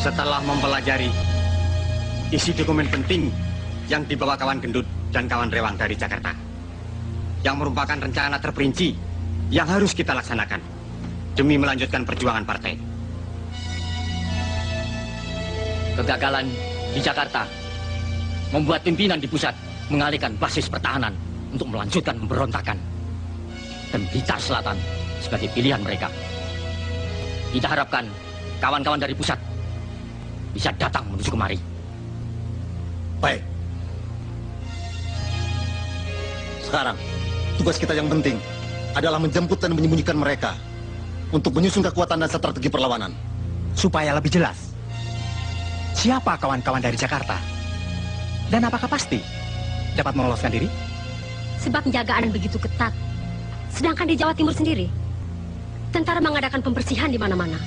Setelah mempelajari isi dokumen penting yang dibawa kawan gendut dan kawan rewang dari Jakarta, yang merupakan rencana terperinci yang harus kita laksanakan demi melanjutkan perjuangan partai. Kegagalan di Jakarta membuat pimpinan di pusat mengalihkan basis pertahanan untuk melanjutkan pemberontakan, dan Blitar Selatan sebagai pilihan mereka. Kita harapkan kawan-kawan dari pusat bisa datang menuju kemari. Baik. Sekarang, tugas kita yang penting adalah menjemput dan menyembunyikan mereka untuk menyusun kekuatan dan strategi perlawanan. Supaya lebih jelas, siapa kawan-kawan dari Jakarta? Dan apakah pasti dapat meloloskan diri? Sebab penjagaan begitu ketat. Sedangkan di Jawa Timur sendiri, tentara mengadakan pembersihan di mana-mana.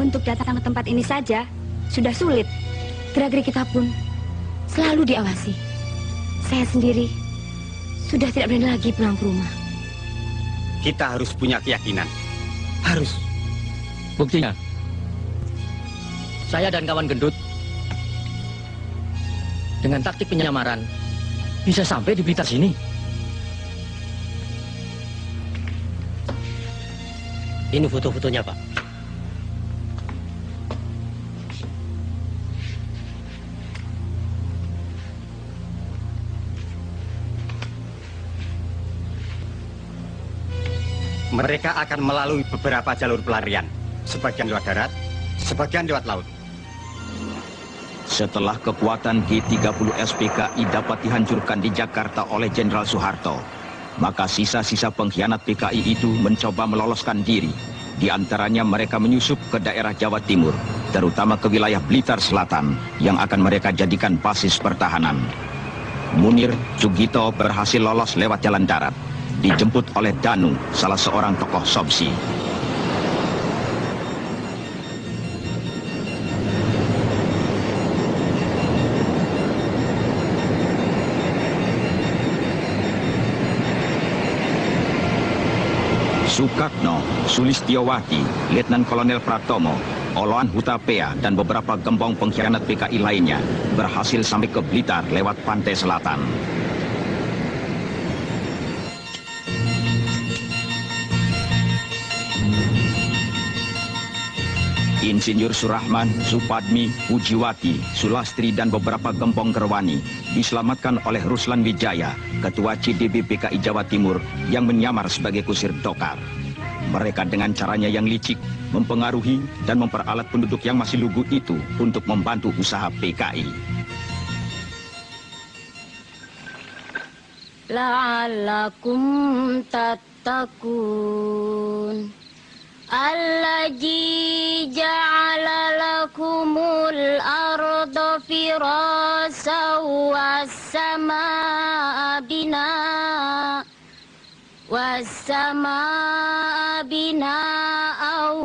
Untuk datang ke tempat ini saja sudah sulit. Gerak-gerik kita pun selalu diawasi. Saya sendiri sudah tidak berani lagi pulang ke rumah. Kita harus punya keyakinan. Harus. Buktinya, saya dan kawan gendut dengan taktik penyamaran bisa sampai di Blitar sini. Ini foto-fotonya, Pak. Mereka akan melalui beberapa jalur pelarian, sebagian lewat darat, sebagian lewat laut. Setelah kekuatan G30 SPKI dapat dihancurkan di Jakarta oleh Jenderal Soeharto, maka sisa-sisa pengkhianat PKI itu mencoba meloloskan diri. Di antaranya mereka menyusup ke daerah Jawa Timur, terutama ke wilayah Blitar Selatan, yang akan mereka jadikan basis pertahanan. Munir Sugito berhasil lolos lewat jalan darat, dijemput oleh Danu, salah seorang tokoh Sobsi. Sukatno, Sulistiowati, Letnan Kolonel Pratomo, Oloan Hutapea, dan beberapa gembong pengkhianat PKI lainnya berhasil sampai ke Blitar lewat pantai selatan. Insinyur Surahman, Supadmi, Pujiwati, Sulastri, dan beberapa gembong Gerwani diselamatkan oleh Ruslan Wijaya, Ketua CDB PKI Jawa Timur yang menyamar sebagai kusir Dokar. Mereka dengan caranya yang licik mempengaruhi dan memperalat penduduk yang masih lugu itu untuk membantu usaha PKI. La'allakum tattaqun. Allazi ja'ala lakumul arda firasa was-samaa'a binaa'a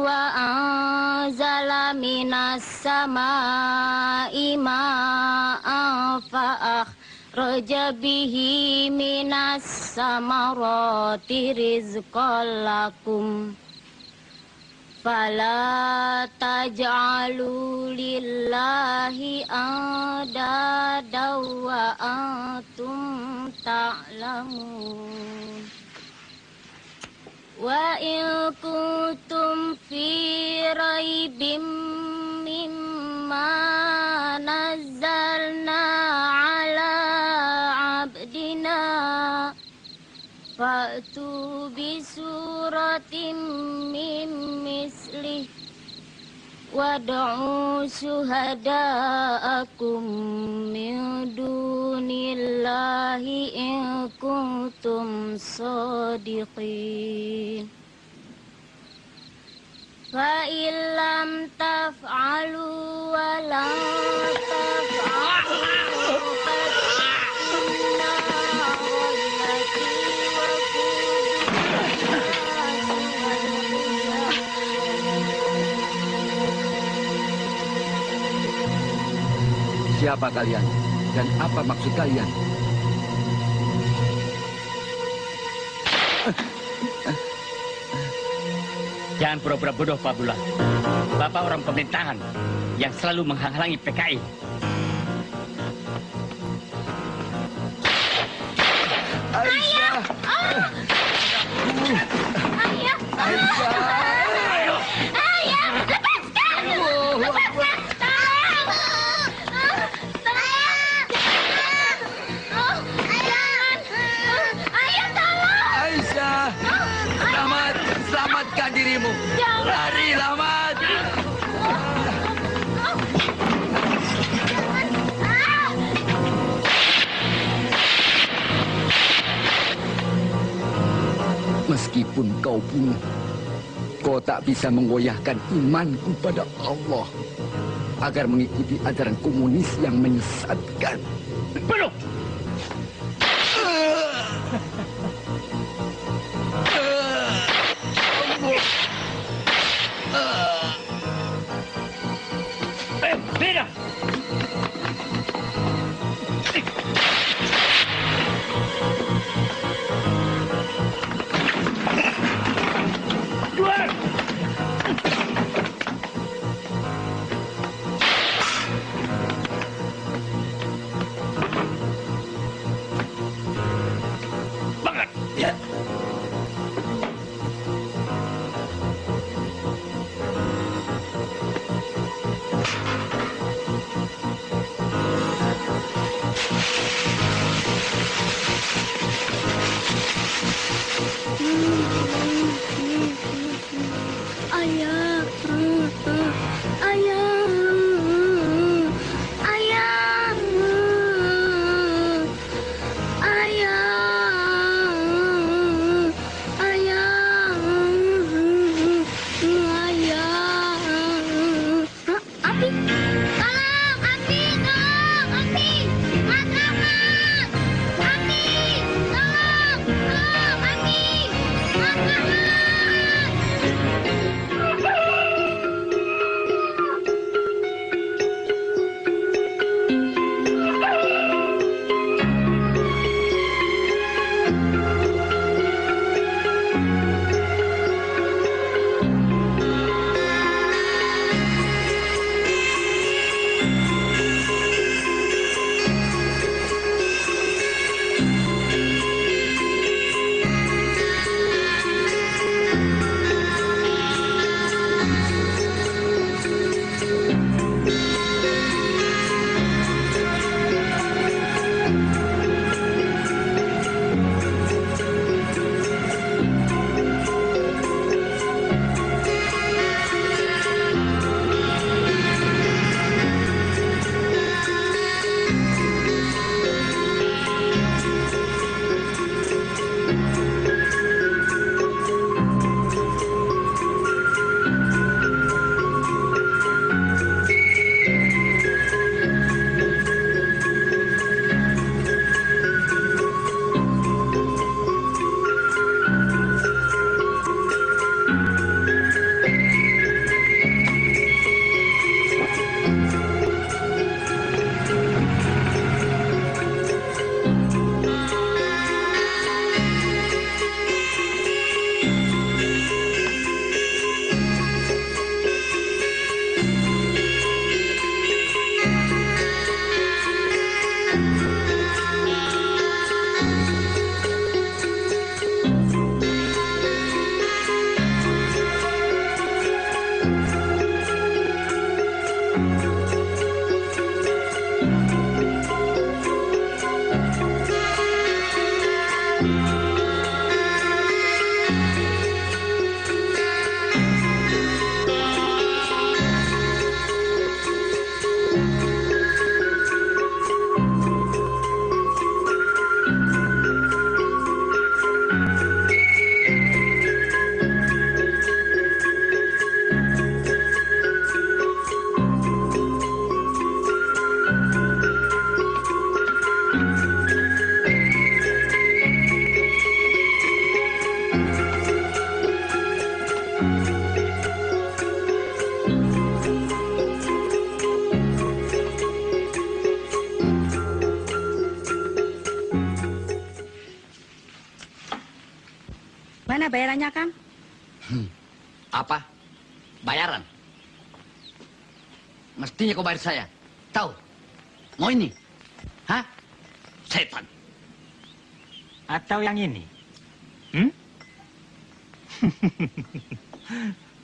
wa anzala minas samaa'i ma'an fa'akhraja bihi minas samarati rizqan lakum. Fala taj'alu lillahi andada wa antum ta'lamun. Wa in kuntum fi raibim mimma nazzalna ala abdina fa'tu bi suratin min mislih wad'u syuhada'akum min dunillahi in kuntum shadiqin. Fa illam taf'alu wa la taf'alu Siapa kalian dan apa maksud kalian? Jangan pura-pura bodoh, Pak Bulan. Bapak orang pemerintahan yang selalu menghalangi PKI. Aisyah! Ayah! Aisyah! Ayah! Lepaskan! Lepaskan! Tolong! Tolong! Jangan! Ayah, tolong! Aisyah! Lamat! Selamatkan dirimu! Jangan! Lari, Lamat! Meskipun kau bunuh, kau tak bisa menggoyahkan imanku pada Allah agar mengikuti ajaran komunis yang menyesatkan. Bunuh! Beda! Keluar! Bangat! Ya. Ayah! Ayah! Ayah! Ayah! Ayah! Ayah! Api! Tolong! Api! Tolong! Api! Mas Ahmad! Api! Tolong! Tolong! Api! Mas Ahmad! Mana bayarannya, Kang? Apa? Bayaran? Mestinya kau bayar saya. Tahu? Mau ini? Hah? Setan. Atau yang ini?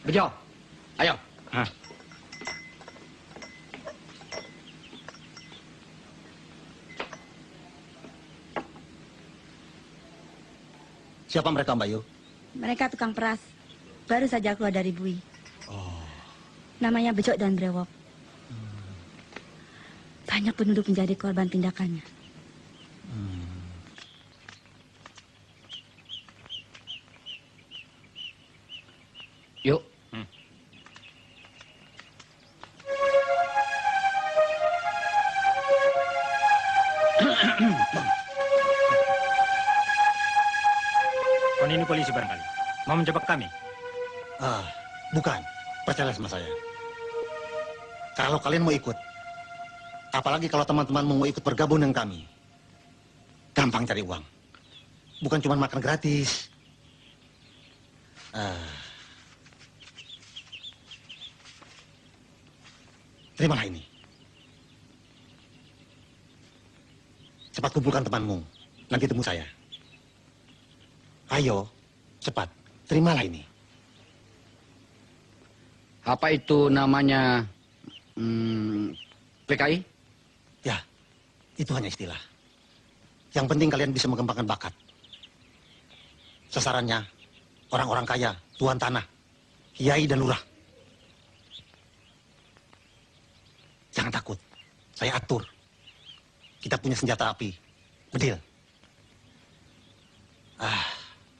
Bejo, ayo. Hah? Siapa mereka, Mbak Yu? Mereka tukang peras. Baru saja keluar dari bui. Namanya Bejo dan Brewok. Banyak penduduk menjadi korban tindakannya. Yuk. Kon ini polisi barangkali. Mau menjebak kami? Bukan. Percaya sama saya. Kalau kalian mau ikut, apalagi kalau teman-teman mau ikut bergabung dengan kami, gampang cari uang. Bukan cuma makan gratis. Terimalah ini. Cepat kumpulkan temanmu. Nanti temu saya. Ayo, cepat. Terimalah ini. Apa itu namanya PKI? Ya, itu hanya istilah. Yang penting kalian bisa mengembangkan bakat. Sasarannya, orang-orang kaya, tuan tanah, kiai dan lurah. Jangan takut, saya atur. Kita punya senjata api, bedil.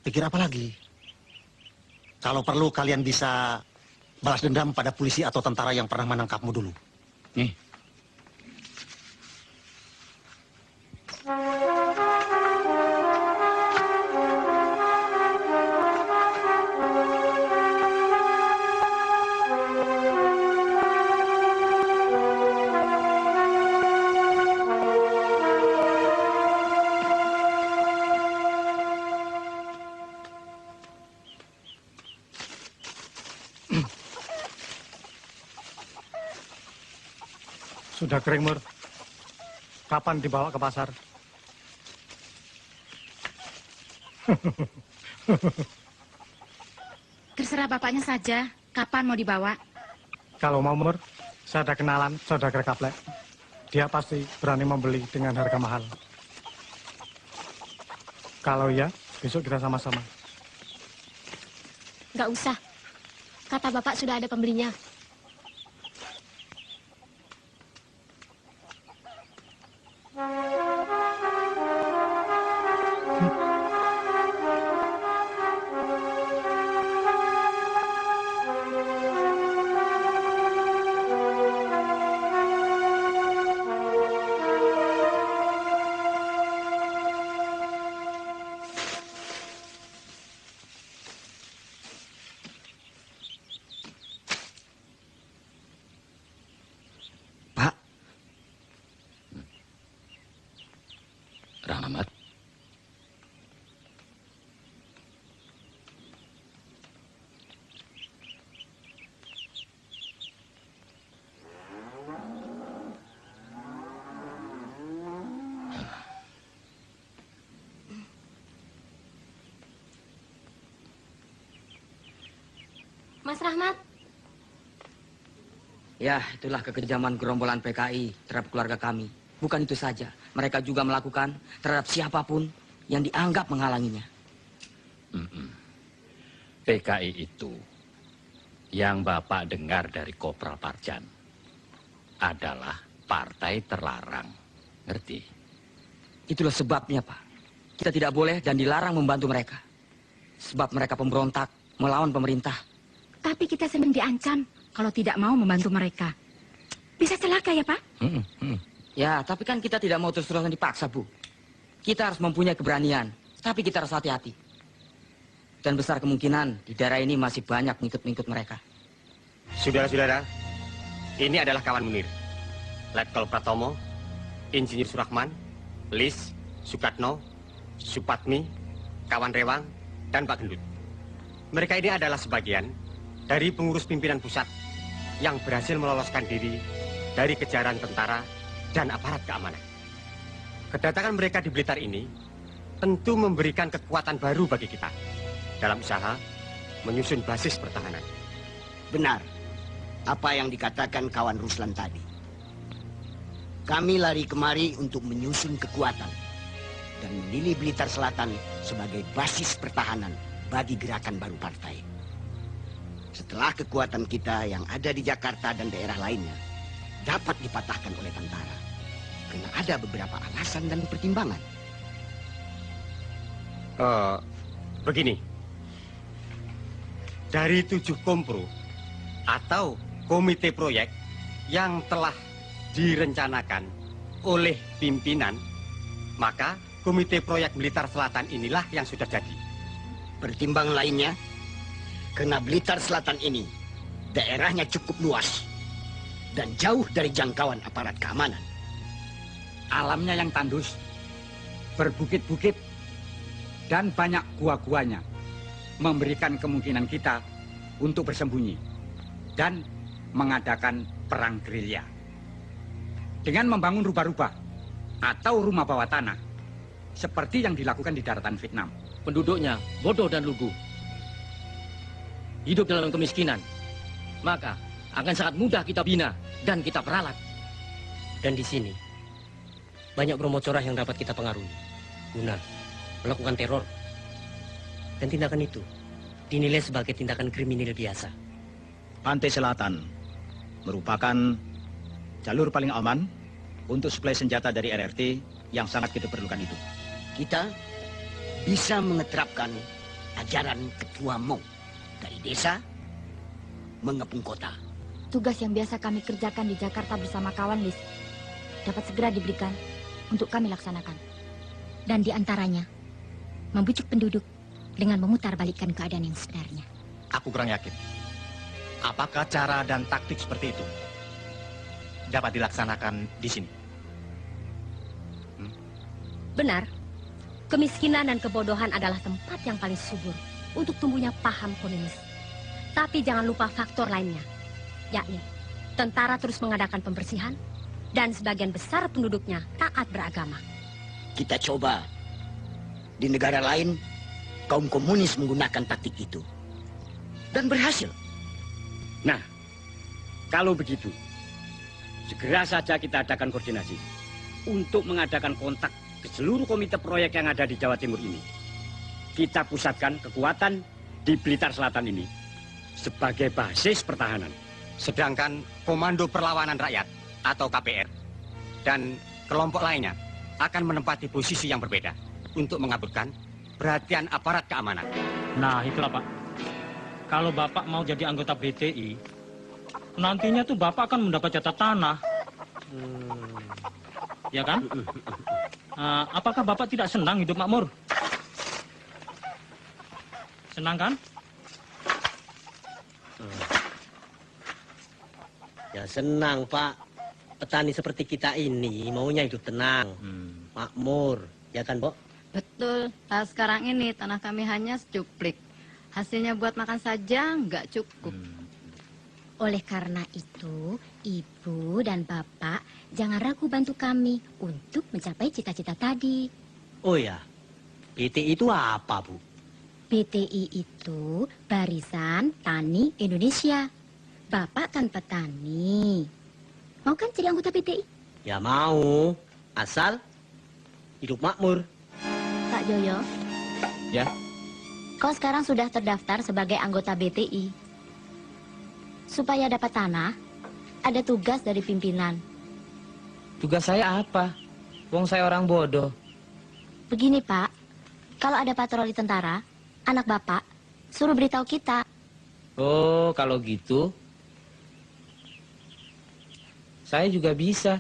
Pikir apa lagi? Kalau perlu kalian bisa balas dendam pada polisi atau tentara yang pernah menangkapmu dulu. Nih. Sudah kering, Mur. Kapan dibawa ke pasar? Terserah bapaknya saja, kapan mau dibawa? Kalau mau, Mur, saya ada kenalan saudagar Kaplek. Dia pasti berani membeli dengan harga mahal. Kalau iya, besok kita sama-sama. Nggak usah. Kata bapak sudah ada pembelinya. Rahmat. Mas Rahmat. Ya, itulah kekejaman gerombolan PKI terhadap keluarga kami. Bukan itu saja, mereka juga melakukan terhadap siapapun yang dianggap menghalanginya. PKI itu yang Bapak dengar dari Kopral Parjan adalah partai terlarang. Ngerti? Itulah sebabnya, Pak. Kita tidak boleh dan dilarang membantu mereka. Sebab mereka pemberontak melawan pemerintah. Tapi kita sering diancam kalau tidak mau membantu mereka. Bisa celaka ya, Pak? Ya, tapi kan kita tidak mau terus-terusan dipaksa, Bu. Kita harus mempunyai keberanian, tapi kita harus hati-hati. Dan besar kemungkinan di daerah ini masih banyak ngikut-ngikut mereka. Saudara-saudara, ini adalah kawan Munir. Letkol Pratomo, Insinyur Surahman, Lis, Sukatno, Supatmi, kawan Rewang, dan Pak Gendut. Mereka ini adalah sebagian dari pengurus pimpinan pusat yang berhasil meloloskan diri dari kejaran tentara dan aparat keamanan. Kedatangan mereka di Blitar ini tentu memberikan kekuatan baru bagi kita dalam usaha menyusun basis pertahanan. Benar apa yang dikatakan kawan Ruslan tadi. Kami lari kemari untuk menyusun kekuatan dan memilih Blitar Selatan sebagai basis pertahanan bagi gerakan baru partai. Setelah kekuatan kita yang ada di Jakarta dan daerah lainnya dapat dipatahkan oleh tentara, karena ada beberapa alasan dan pertimbangan. Begini, dari 7 kompro atau komite proyek yang telah direncanakan oleh pimpinan, maka komite proyek Blitar Selatan inilah yang sudah jadi. Pertimbangan lainnya, karena Blitar Selatan ini daerahnya cukup luas dan jauh dari jangkauan aparat keamanan. Alamnya yang tandus, berbukit-bukit, dan banyak gua-guanya memberikan kemungkinan kita untuk bersembunyi dan mengadakan perang gerilya. Dengan membangun rubah-rubah atau rumah bawah tanah, seperti yang dilakukan di daratan Vietnam. Penduduknya bodoh dan lugu, hidup dalam kemiskinan, maka akan sangat mudah kita bina dan kita peralat. Dan di sini banyak bromocorah yang dapat kita pengaruhi guna melakukan teror. Dan tindakan itu dinilai sebagai tindakan kriminal biasa. Pantai Selatan merupakan jalur paling aman untuk suplai senjata dari RRT yang sangat kita perlukan itu. Kita bisa mengeterapkan ajaran Ketua Mong dari desa mengepung kota. Tugas yang biasa kami kerjakan di Jakarta bersama kawan Lis dapat segera diberikan untuk kami laksanakan. Dan diantaranya, membujuk penduduk dengan memutarbalikkan keadaan yang sebenarnya. Aku kurang yakin. Apakah cara dan taktik seperti itu dapat dilaksanakan di sini? Benar, kemiskinan dan kebodohan adalah tempat yang paling subur untuk tumbuhnya paham komunis. Tapi jangan lupa faktor lainnya, yakni tentara terus mengadakan pembersihan dan sebagian besar penduduknya taat beragama. Kita coba. Di negara lain, kaum komunis menggunakan taktik itu. Dan berhasil. Nah, kalau begitu, segera saja kita adakan koordinasi untuk mengadakan kontak ke seluruh komite proyek yang ada di Jawa Timur ini. Kita pusatkan kekuatan di Blitar Selatan ini sebagai basis pertahanan. Sedangkan Komando Perlawanan Rakyat atau KPR dan kelompok lainnya akan menempati posisi yang berbeda untuk mengaburkan perhatian aparat keamanan. Nah, itulah Pak. Kalau Bapak mau jadi anggota BTI, nantinya tuh Bapak akan mendapat jatah tanah. Ya kan? Apakah Bapak tidak senang hidup makmur? Senang kan? Ya senang, Pak. Petani seperti kita ini maunya hidup tenang, makmur, ya kan, Pok? Betul. Nah, sekarang ini tanah kami hanya secuplik. Hasilnya buat makan saja nggak cukup. Oleh karena itu, Ibu dan Bapak jangan ragu bantu kami untuk mencapai cita-cita tadi. Oh ya, BTI itu apa, Bu? BTI itu Barisan Tani Indonesia. Bapak kan petani. Mau kan jadi anggota BTI? Ya mau, asal hidup makmur. Pak Joyo. Ya. Kau sekarang sudah terdaftar sebagai anggota BTI. Supaya dapat tanah, ada tugas dari pimpinan. Tugas saya apa? Wong saya orang bodoh. Begini, Pak. Kalau ada patroli tentara, anak Bapak suruh beritahu kita. Oh, kalau gitu, saya juga bisa.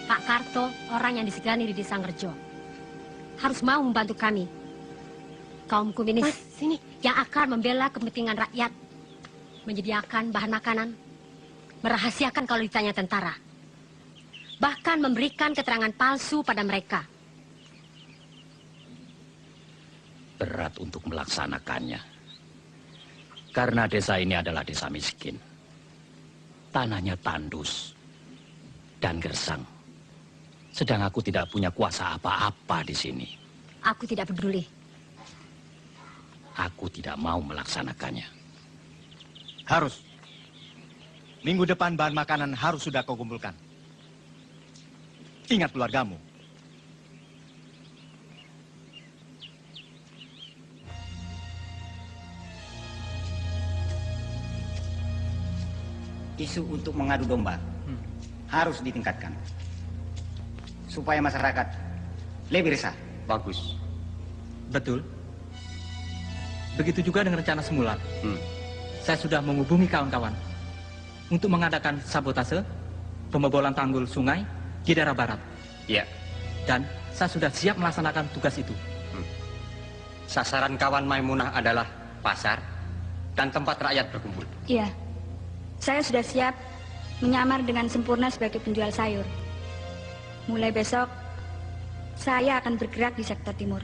Pak Karto, orang yang disegani di Desa Ngerjo, harus mau membantu kami. Kaum komunis sini yang akan membela kepentingan rakyat, menyediakan bahan makanan, merahasiakan kalau ditanya tentara, bahkan memberikan keterangan palsu pada mereka. Berat untuk melaksanakannya. Karena desa ini adalah desa miskin. Tanahnya tandus dan gersang. Sedang aku tidak punya kuasa apa-apa di sini. Aku tidak peduli. Aku tidak mau melaksanakannya. Harus. Minggu depan bahan makanan harus sudah kau kumpulkan. Ingat keluargamu. Isu untuk mengadu domba harus ditingkatkan supaya masyarakat lebih resah. Bagus. Betul. Begitu juga dengan rencana semula. Saya sudah menghubungi kawan-kawan untuk mengadakan sabotase pembobolan tanggul sungai di daerah barat. Iya. Dan saya sudah siap melaksanakan tugas itu. Sasaran kawan Maimunah adalah pasar dan tempat rakyat berkumpul. Iya. Saya sudah siap menyamar dengan sempurna sebagai penjual sayur. Mulai besok, saya akan bergerak di sektor timur.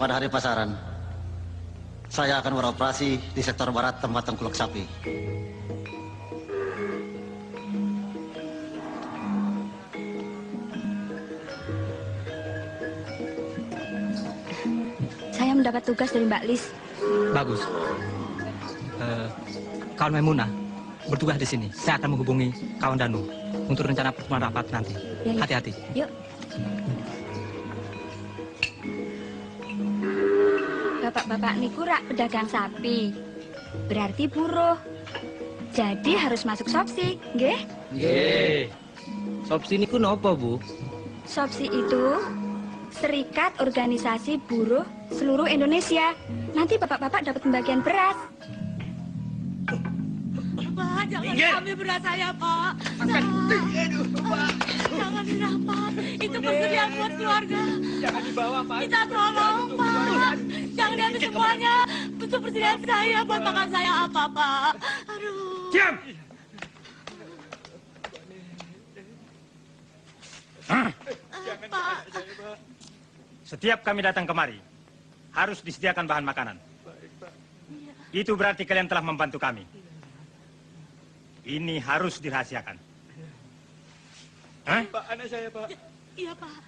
Pada hari pasaran, saya akan beroperasi di sektor barat tempat tengkulak sapi. Saya mendapat tugas dari Mbak Lis. Bagus. Kawan Maimunah bertugas di sini. Saya akan menghubungi kawan Danu untuk rencana pertemuan rapat nanti. Hati-hati. Yuk. Bapak-bapak niku rak pedagang sapi. Berarti buruh. Jadi harus masuk Sopsi, nggih? Nggih. Sopsi niku napa, Bu? Sopsi itu Serikat Organisasi Buruh Seluruh Indonesia. Nanti bapak-bapak dapat pembagian beras. Pak, jangan ambil beras saya, Pak. Jangan dirampas. Itu persediaan buat keluarga. Jangan dibawa, Pak. Kita tolong, Pak. Jangan diambil semuanya. Untuk persediaan saya, buat makan saya apa, Pak. Aduh. Diam! Pak. Setiap kami datang kemari, harus disediakan bahan makanan. Itu berarti kalian telah membantu kami. Ini harus dirahasiakan. Hah? Pak, anak saya, Pak. Iya, Pak.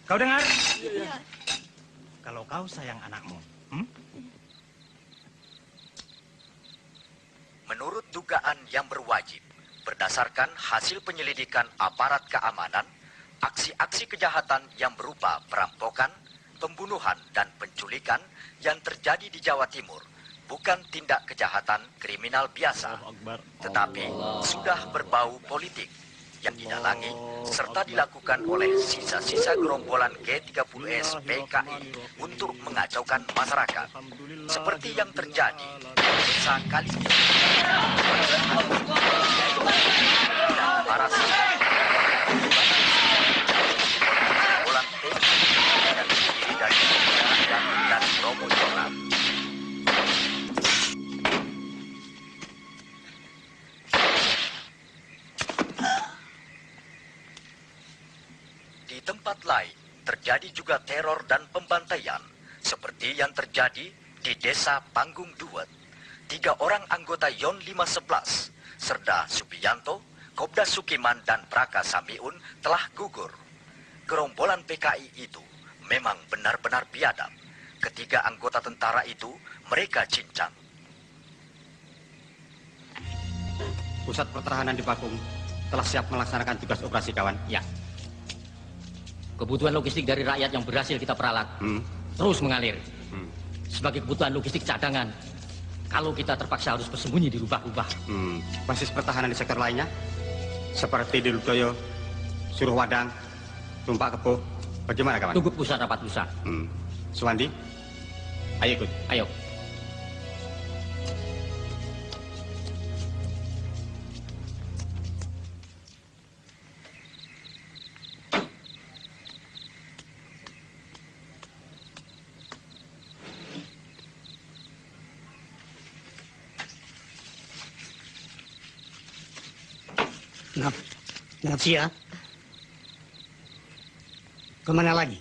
Kau dengar? Iya. Kalau kau sayang anakmu, Menurut dugaan yang berwajib, berdasarkan hasil penyelidikan aparat keamanan, aksi-aksi kejahatan yang berupa perampokan, pembunuhan, dan penculikan yang terjadi di Jawa Timur bukan tindak kejahatan kriminal biasa, tetapi sudah berbau politik yang didalangi serta dilakukan oleh sisa-sisa gerombolan G30S PKI untuk mengacaukan masyarakat, seperti yang terjadi di desa Kaliki. Dan para gerombolan PKI yang terdiri dari dan Romo Jonan. Di tempat lain, terjadi juga teror dan pembantaian, seperti yang terjadi di desa Panggung Duet. 3 orang anggota Yon 511, Serda Subianto, Kobda Sukiman, dan Praka Samiun telah gugur. Gerombolan PKI itu memang benar-benar biadab. Ketiga anggota tentara itu, mereka cincang. Pusat pertahanan di Pakung telah siap melaksanakan tugas operasi kawan. Ya. Kebutuhan logistik dari rakyat yang berhasil kita peralat terus mengalir. Sebagai kebutuhan logistik cadangan, kalau kita terpaksa harus bersembunyi di rubah-rubah. Basis pertahanan di sektor lainnya, seperti di Ludoyo, Suruhwadang, Tumpak Kepo, bagaimana kawan? Tunggu pusat rapat pusat. Suwandi, ayo ikut. Ayo. Napsia, kemana lagi?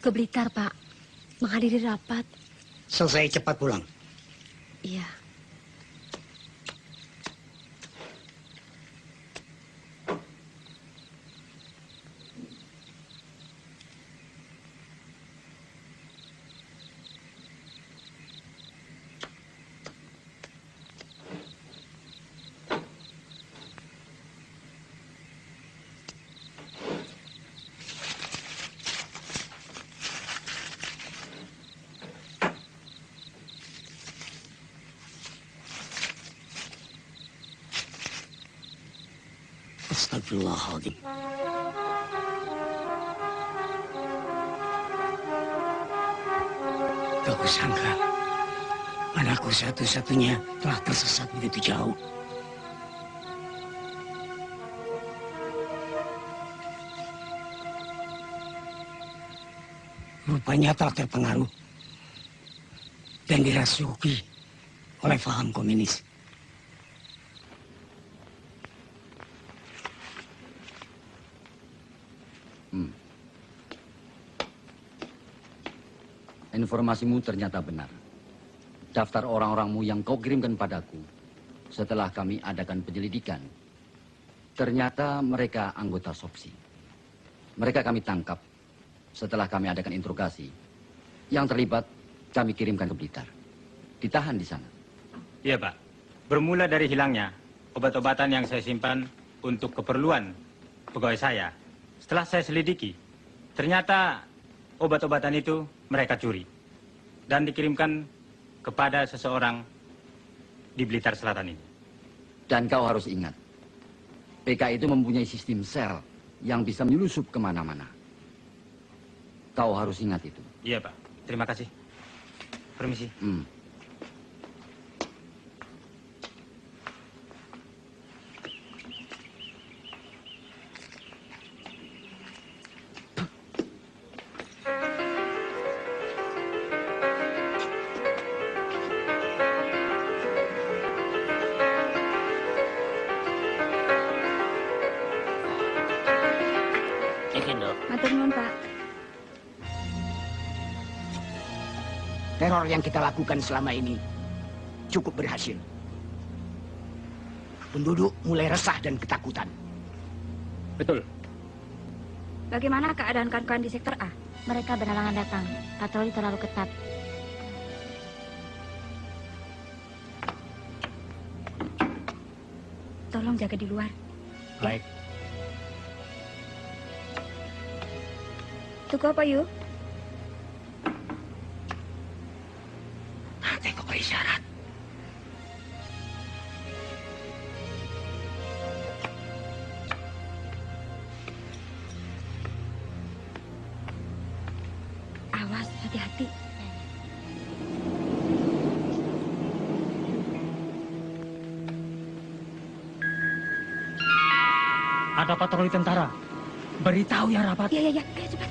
Ke Blitar, Pak. Menghadiri rapat. Selesai cepat pulang. Iya. Astagfirullahaladzim. Tak kusangka anakku satu-satunya telah tersesat begitu jauh. Rupanya telah terpengaruh dan dirasuki oleh paham komunis. Informasimu ternyata benar. Daftar orang-orangmu yang kau kirimkan padaku setelah kami adakan penyelidikan, ternyata mereka anggota SOPSI. Mereka kami tangkap setelah kami adakan interogasi. Yang terlibat kami kirimkan ke Blitar. Ditahan di sana. Iya, Pak. Bermula dari hilangnya obat-obatan yang saya simpan untuk keperluan pegawai saya. Setelah saya selidiki, ternyata obat-obatan itu mereka curi dan dikirimkan kepada seseorang di Blitar Selatan ini. Dan kau harus ingat, PKI itu mempunyai sistem sel yang bisa menyelusup kemana-mana. Kau harus ingat itu. Iya, Pak. Terima kasih. Permisi. Matur nuwun, Pak. Teror yang kita lakukan selama ini cukup berhasil. Penduduk mulai resah dan ketakutan. Betul. Bagaimana keadaan kawan-kawan di sektor A? Mereka berhalangan datang. Patroli terlalu ketat. Tolong jaga di luar. Baik. Tuku apa, Yu? Tengok isyarat. Awas, hati-hati. Ada patroli tentara. Beritahu ya, Rapat. Iya, ayo cepat.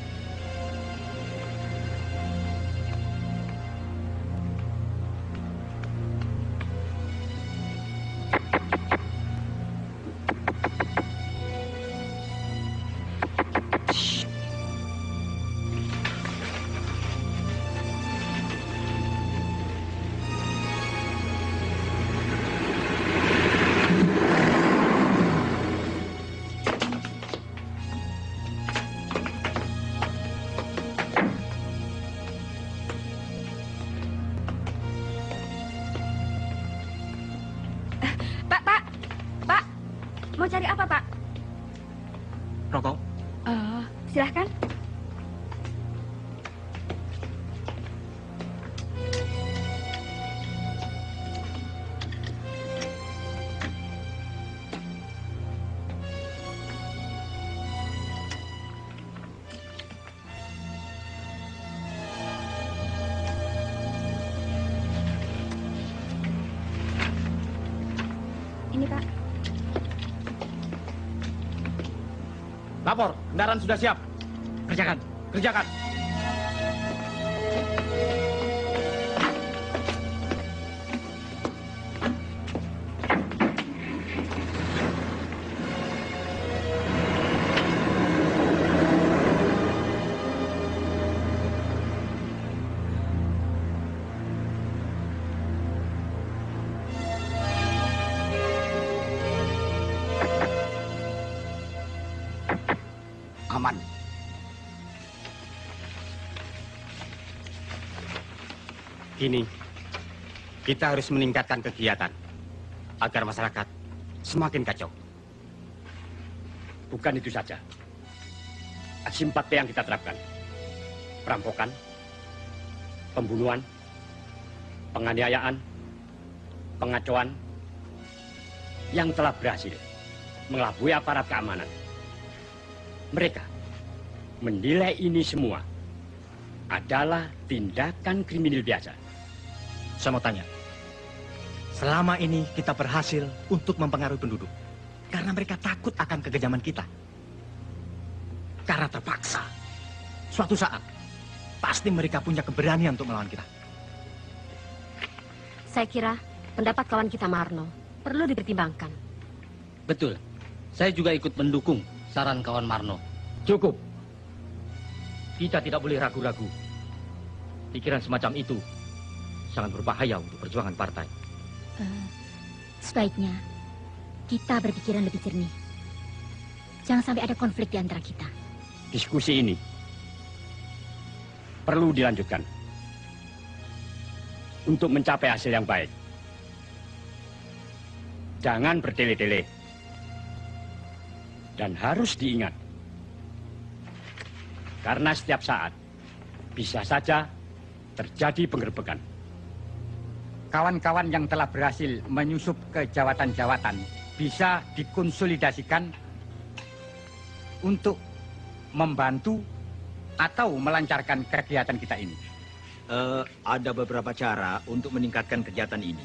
Mau cari apa, Pak? Rokok. Silahkan. Ini, Pak. Lapor, kendaraan sudah siap. Kerjakan, kerjakan. aman. Kini, kita harus meningkatkan kegiatan agar masyarakat semakin kacau. Bukan itu saja. Aksi 4P yang kita terapkan. Perampokan, pembunuhan, penganiayaan, pengacauan yang telah berhasil mengelabui aparat keamanan. Mereka menilai ini semua adalah tindakan kriminal biasa. Saya mau tanya, selama ini kita berhasil untuk mempengaruhi penduduk karena mereka takut akan kekejaman kita. Karena terpaksa, suatu saat pasti mereka punya keberanian untuk melawan kita. Saya kira pendapat kawan kita Marno perlu dipertimbangkan. Betul. Saya juga ikut mendukung saran kawan Marno. Cukup. Kita tidak boleh ragu-ragu. Pikiran semacam itu sangat berbahaya untuk perjuangan partai. Sebaiknya kita berpikiran lebih jernih. Jangan sampai ada konflik di antara kita. Diskusi ini perlu dilanjutkan untuk mencapai hasil yang baik. Jangan bertele-tele. Dan harus diingat, karena setiap saat bisa saja terjadi penggerbekan. Kawan-kawan yang telah berhasil menyusup ke jawatan-jawatan bisa dikonsolidasikan untuk membantu atau melancarkan kegiatan kita ini. Ada beberapa cara untuk meningkatkan kegiatan ini.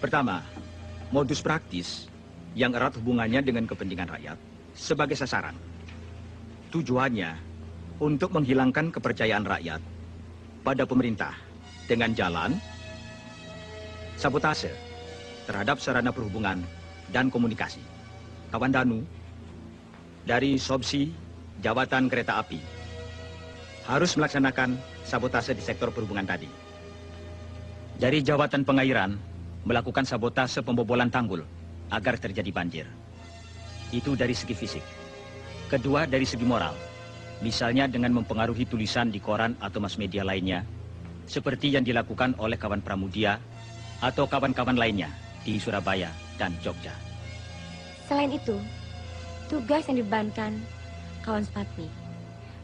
Pertama, modus praktis yang erat hubungannya dengan kepentingan rakyat sebagai sasaran. Tujuannya untuk menghilangkan kepercayaan rakyat pada pemerintah dengan jalan sabotase terhadap sarana perhubungan dan komunikasi. Kawan Danu dari Sobsi Jawatan Kereta Api harus melaksanakan sabotase di sektor perhubungan tadi. Dari Jawatan Pengairan melakukan sabotase pembobolan tanggul agar terjadi banjir. Itu dari segi fisik. Kedua, dari segi moral. Misalnya dengan mempengaruhi tulisan di koran atau mass media lainnya, seperti yang dilakukan oleh kawan Pramudia atau kawan-kawan lainnya di Surabaya dan Jogja. Selain itu, tugas yang dibebankan kawan Spatmi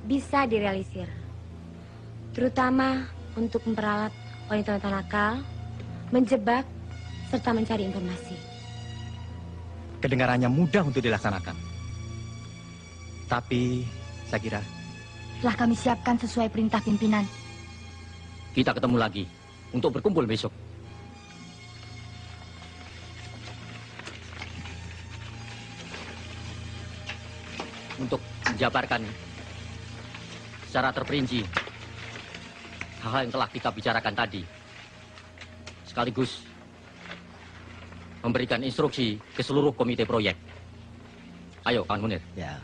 bisa direalisir, terutama untuk memperalat wanita-wanita nakal, menjebak, serta mencari informasi. Kedengarannya mudah untuk dilaksanakan. Tapi, saya kira Telah kami siapkan sesuai perintah pimpinan. Kita ketemu lagi untuk berkumpul besok. Untuk menjabarkan secara terperinci hal-hal yang telah kita bicarakan tadi. Sekaligus memberikan instruksi ke seluruh komite proyek. Ayo, kawan Munir. Ya.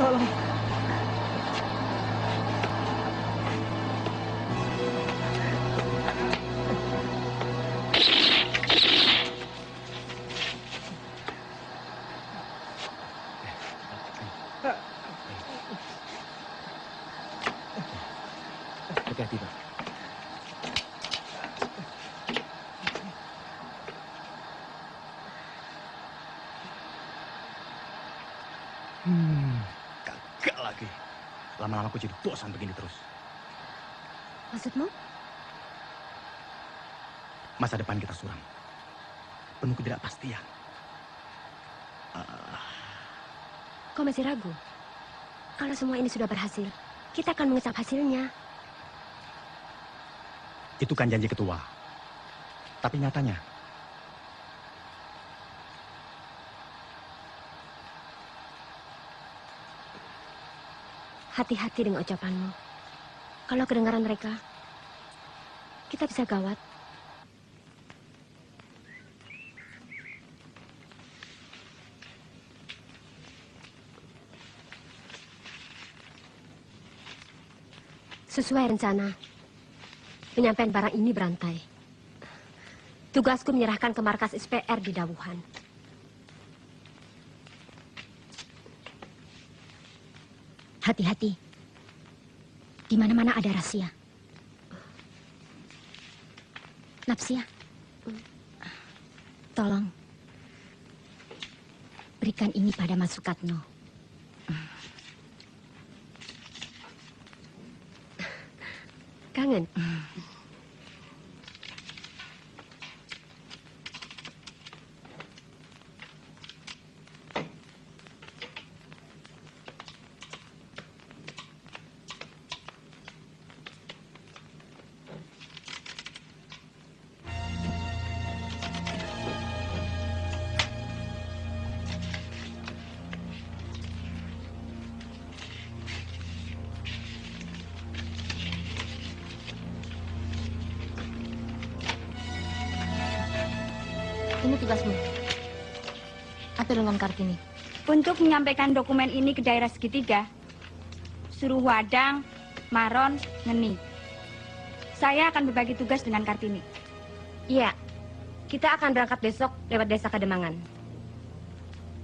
Tolong. Hati-hati, Pak. Gagal lagi. Lama-lama aku jadi bosan begini terus. Maksudmu? Masa depan kita suram. Penuh ketidakpastian. Kau masih ragu? Kalau semua ini sudah berhasil, kita akan mengecap hasilnya. Itu kan janji ketua. Tapi nyatanya, hati-hati dengan ucapanmu. Kalau kedengaran mereka, kita bisa gawat. Sesuai rencana, penyampaian barang ini berantai. Tugasku menyerahkan ke markas SPR di Dawuhan. Hati-hati. Di mana-mana ada rahasia. Napsia, tolong berikan ini pada Mas Sukatno. Kangen? Ini tugasmu. Atur dengan Kartini. Untuk menyampaikan dokumen ini ke daerah segitiga, suruh Wadang, Maron, Ngeni. Saya akan berbagi tugas dengan Kartini. Iya, kita akan berangkat besok lewat desa Kademangan.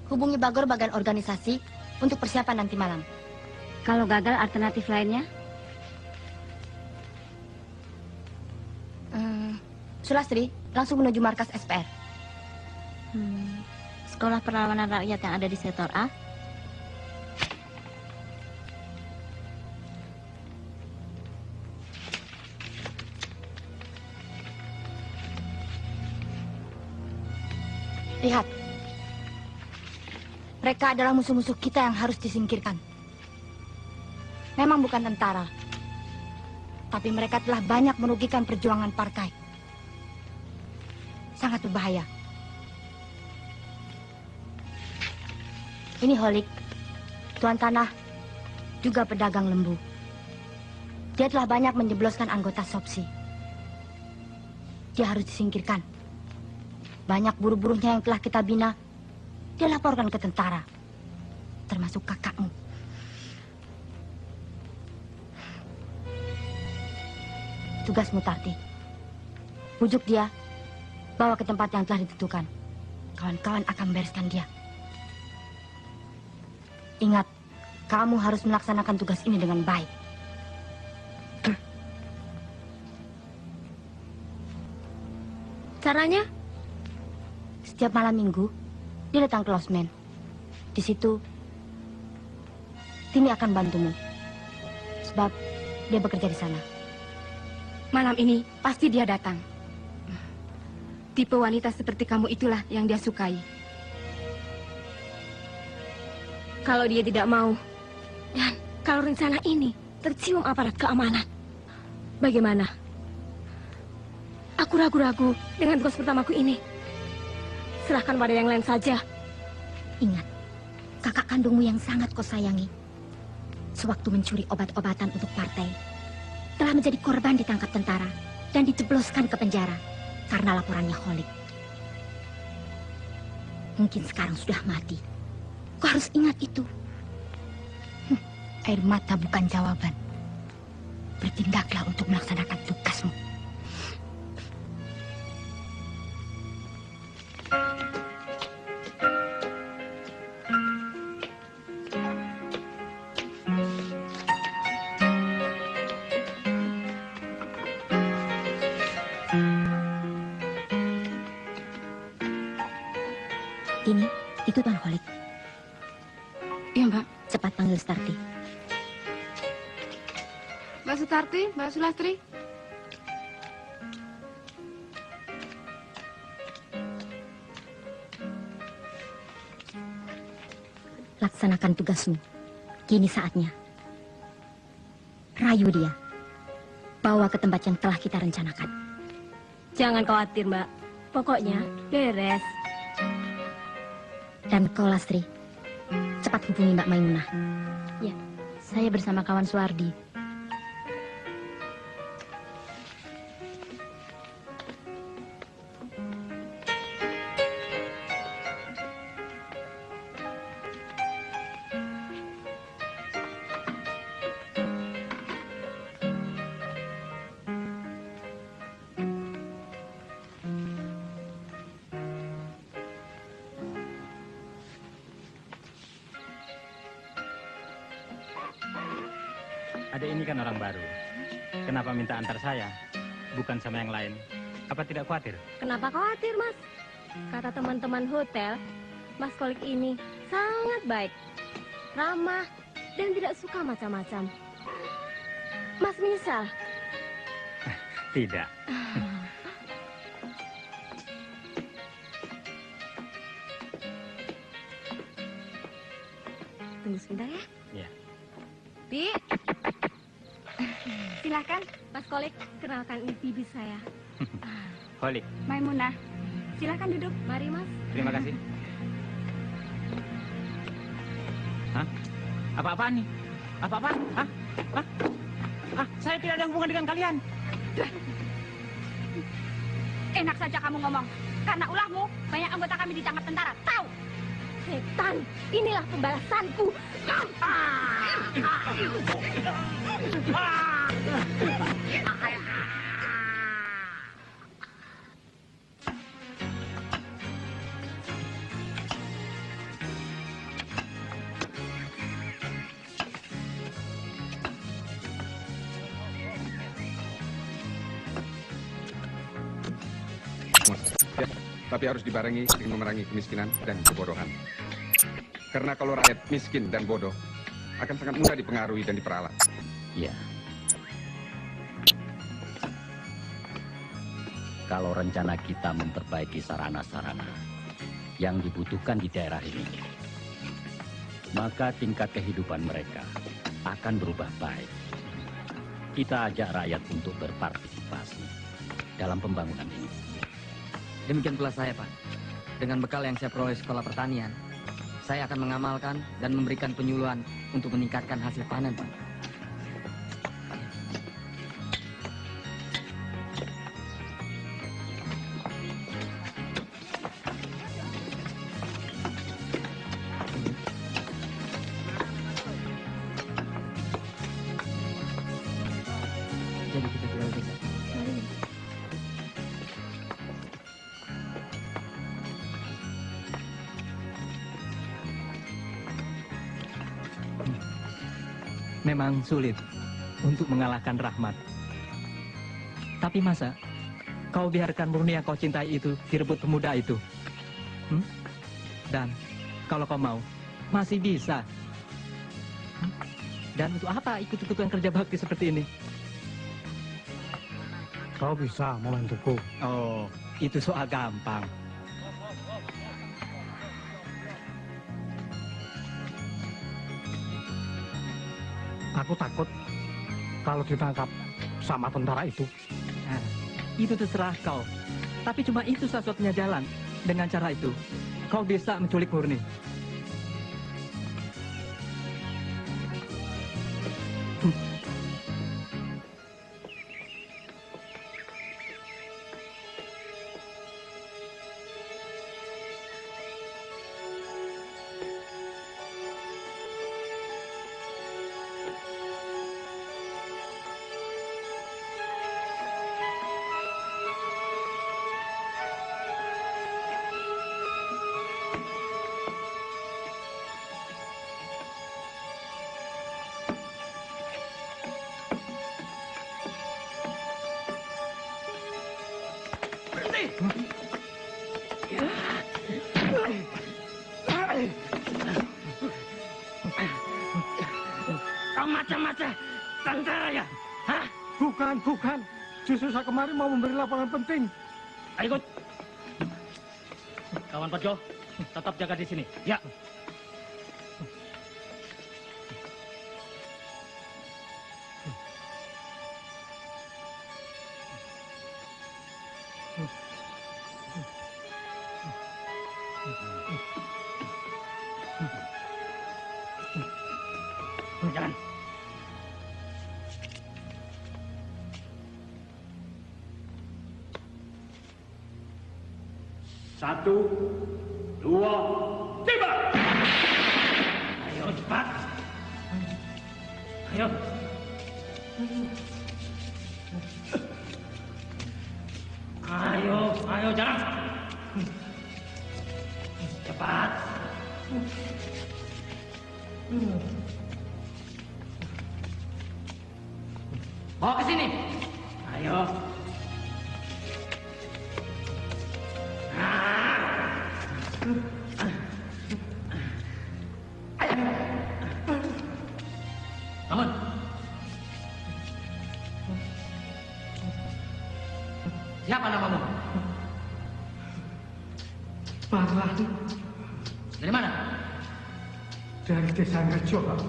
Hubungi Bagor bagian organisasi untuk persiapan nanti malam. Kalau gagal, alternatif lainnya? Sulastri, langsung menuju markas SPR. Sekolah Perlawanan Rakyat yang ada di sektor A. Lihat. Mereka adalah musuh-musuh kita yang harus disingkirkan. Memang bukan tentara. Tapi mereka telah banyak merugikan perjuangan Parkai. Sangat berbahaya. Ini Holik, tuan tanah, juga pedagang lembu. Dia telah banyak menjebloskan anggota Sopsi. Dia harus disingkirkan. Banyak buruh-buruhnya yang telah kita bina, dia laporkan ke tentara, termasuk kakakmu. Tugasmu, Tarti. Bujuk dia, bawa ke tempat yang telah ditentukan. Kawan-kawan akan membereskan dia. Ingat, kamu harus melaksanakan tugas ini dengan baik. Caranya? Setiap malam minggu, dia datang ke losmen. Di situ, Tini akan bantumu. Sebab dia bekerja di sana. Malam ini pasti dia datang. Tipe wanita seperti kamu itulah yang dia sukai. Kalau dia tidak mau, dan kalau rencana ini tercium aparat keamanan, bagaimana? Aku ragu-ragu dengan tugas pertamaku ini. Serahkan pada yang lain saja. Ingat, kakak kandungmu yang sangat kau sayangi, sewaktu mencuri obat-obatan untuk partai, telah menjadi korban ditangkap tentara dan dijebloskan ke penjara karena laporannya holik. Mungkin sekarang sudah mati. Kau harus ingat itu. Air mata bukan jawaban. Bertindaklah untuk melaksanakan tugasmu. Ini, itu Tuan Holik. Iya, Mbak. Cepat panggil Starti. Mbak Sutarti, Mbak Sulastri. Laksanakan tugasmu. Kini saatnya. Rayu dia. Bawa ke tempat yang telah kita rencanakan. Jangan khawatir, Mbak. Pokoknya beres. Dan kau, Lastri, cepat hubungi Mbak Maimunah. Ya. Saya bersama kawan Suardi. Adek ini kan orang baru. Kenapa minta antar saya? Bukan sama yang lain. Apa tidak khawatir? Kenapa khawatir, Mas? Kata teman-teman hotel, Mas Kolik ini sangat baik, ramah, dan tidak suka macam-macam. Mas menyesal? Tidak. Tunggu sebentar ya. Ya. Bi, silakan Mas Kolik, kenalkan ini bibi saya. Holik. Maimunah, silakan duduk. Mari, Mas. Terima kasih. Hah? Apa-apaan nih? Apa-apaan? Hah? Hah? Ah, saya tidak ada hubungan dengan kalian. Enak saja kamu ngomong. Karena ulahmu, banyak anggota kami ditangkap tentara. Tahu? Setan, inilah pembalasanku. Ya, tapi harus dibarengi dengan memerangi kemiskinan dan kebodohan. Karena kalau rakyat miskin dan bodoh, akan sangat mudah dipengaruhi dan diperalat. Ya. Kalau rencana kita memperbaiki sarana-sarana yang dibutuhkan di daerah ini, maka tingkat kehidupan mereka akan berubah baik. Kita ajak rakyat untuk berpartisipasi dalam pembangunan ini. Demikian pula saya, Pak. Dengan bekal yang saya peroleh sekolah pertanian, saya akan mengamalkan dan memberikan penyuluhan untuk meningkatkan hasil panen, Pak. Jadi kita jual desa. Memang sulit untuk mengalahkan Rahmat. Tapi masa kau biarkan murni yang kau cintai itu direbut pemuda itu? Dan kalau kau mau, masih bisa. Dan untuk apa ikut-ikutan kerja bakti seperti ini? Kau bisa membantuku. Oh, itu soal gampang. Aku takut kalau ditangkap sama tentara itu. Nah, itu terserah kau. Tapi cuma itu satu-satunya jalan. Dengan cara itu, kau bisa menculik Murni. Kau macam-macam tentara ya? Hah? Bukan. Justru saya kemarin mau memberi laporan penting. Ayo ikut. Kawan Pajo, tetap jaga di sini. Ya. Jalan. Satu, dua, tiba! Ayo cepat. Ayo. Ayo jalan. Cepat. Bawa ke sini. Ayo. Bangun. Siapa namamu? Parlan. Dari mana? Dari desa Ngerjo, Pak.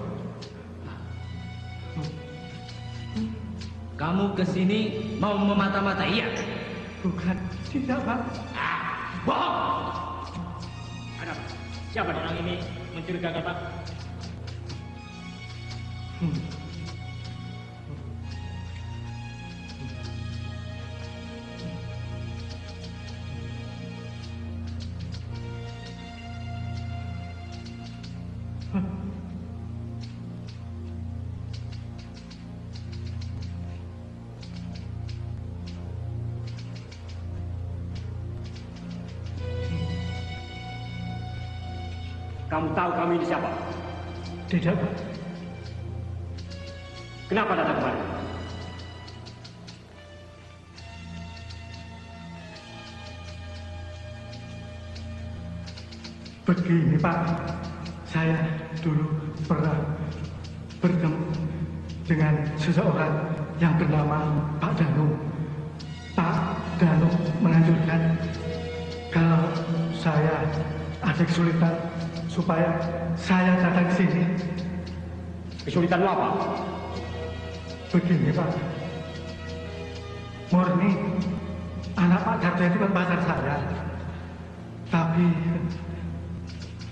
Kamu kesini mau memata-mata, iya? Bukan, tidak, Pak. Bohong! Ada apa? Siapa orang ini mencurigakan, Pak? Kamu tahu kami ini siapa? Tidak, Pak. Kenapa datang kemari? Begini, Pak. Saya dulu pernah bertemu dengan seseorang yang bernama Pak Danu. Pak Danu menganjurkan kalau saya ada kesulitan supaya saya datang ke sini. Kesulitan apa? Begini, Pak. Murni, anak Pak Darto itu kan pacar saya. Tapi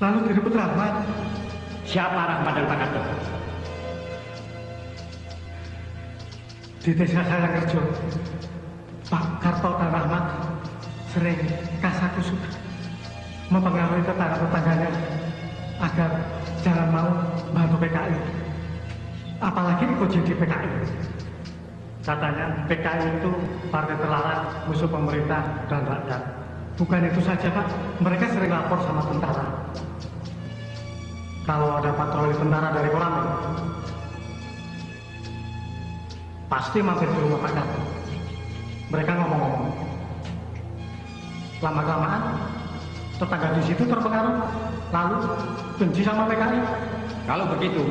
lalu direbut Rahmat. Siapa Rahmat dan Pak Darto? Di desa saya kerja, Pak Darto dan Rahmat sering kasakusuk mempengaruhi tetangga-tetangganya agar jangan mau bantu PKI. Apalagi ikut jadi PKI. Katanya PKI itu partai terlarang, musuh pemerintah dan rakyat. Bukan itu saja, Pak. Mereka sering lapor sama tentara. Kalau ada patroli tentara dari Koramil, pasti mampir di rumah Pak Darto. Mereka ngomong-ngomong. Lama-kelamaan, tetangga di situ terpengaruh, lalu benci sama PKI. Kalau begitu,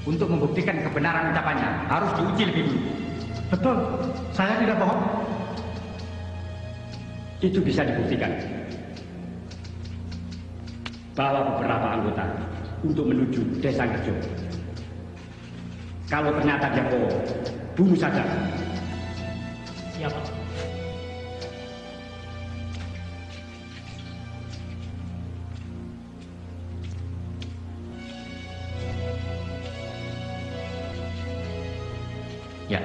untuk membuktikan kebenaran ucapannya, harus diuji lebih dulu. Betul, saya tidak bohong. Itu bisa dibuktikan bahwa beberapa anggota untuk menuju Desa Kerjo. Kalau ternyata dia bohong, bunuh saja. Siapa? Ya.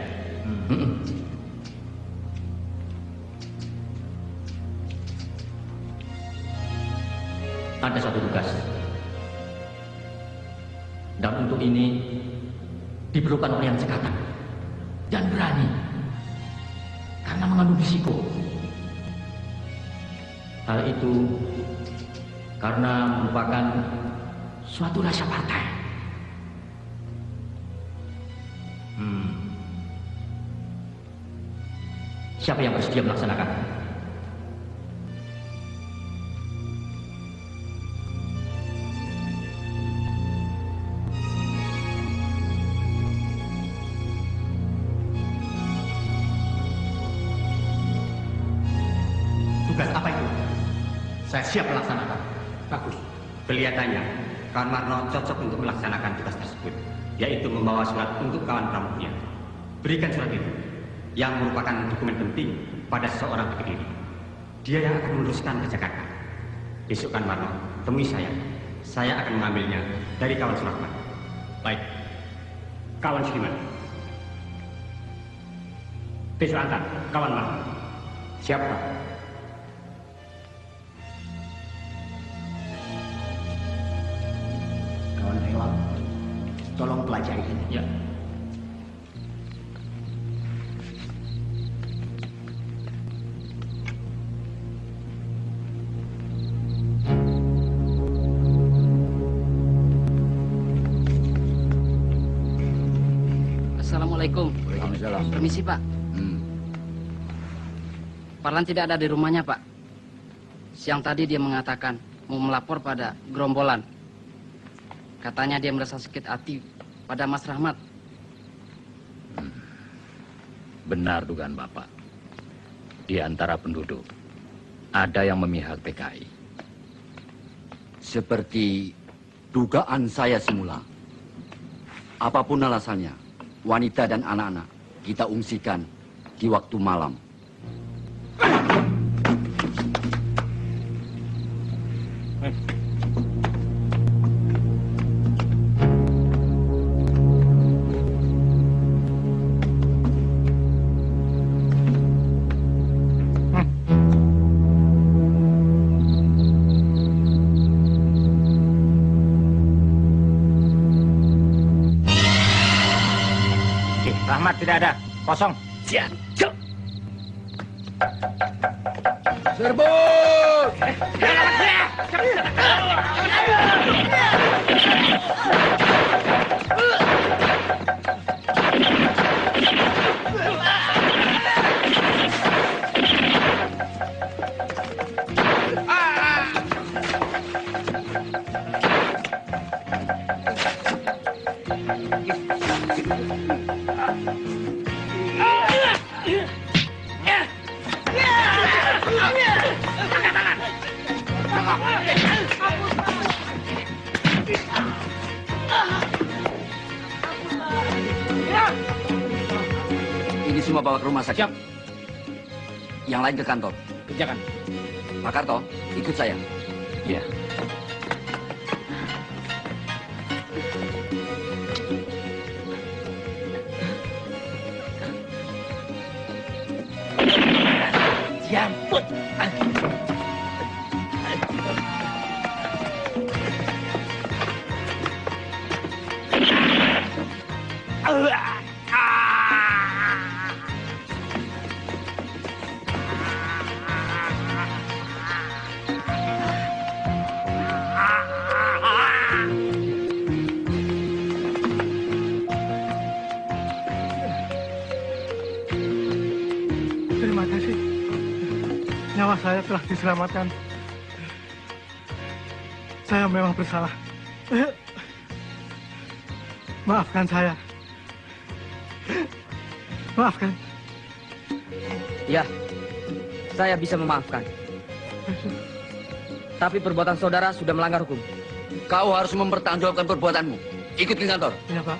Ada satu tugas. Dan untuk ini diperlukan orang yang cekatan dan berani. Karena mengandung risiko. Hal itu karena merupakan suatu rahasia partai. Siapa yang bersedia melaksanakan? Tugas apa itu? Saya siap melaksanakan. Bagus. Kelihatannya, kawan Marno cocok untuk melaksanakan tugas tersebut, yaitu membawa surat untuk kawan Pramudia. Berikan surat itu, yang merupakan dokumen penting pada seseorang di Kediri. Dia yang akan meneruskan ke Jakarta. Besok kan Marno, temui saya. Saya akan mengambilnya dari kawan Surahman. Baik. Kawan Sudiman. Besok antar kawan Marno. Siapa? Kawan Rewang, tolong pelajari ini. Ya. Assalamualaikum. Waalaikumsalam. Permisi, Pak. Parlan tidak ada di rumahnya, Pak. Siang tadi dia mengatakan mau melapor pada gerombolan. Katanya dia merasa sakit hati pada Mas Rahmat. Benar dugaan Bapak. Di antara penduduk, ada yang memihak PKI. Seperti dugaan saya semula. Apapun alasannya, wanita dan anak-anak kita ungsikan di waktu malam. Rahmat tidak ada, kosong. Siap. Serbu! Ini semua bawa ke rumah sakit. Siap. Yang lain ke kantor. Kerjakan. Pak Karto, ikut saya. Ya. Jamput. Terima kasih. Nyawa saya telah diselamatkan. Saya memang bersalah. Maafkan saya. Maafkan. Ya, saya bisa memaafkan. Tapi perbuatan saudara sudah melanggar hukum. Kau harus mempertanggungjawabkan perbuatanmu. Ikut ke kantor. Iya, Pak.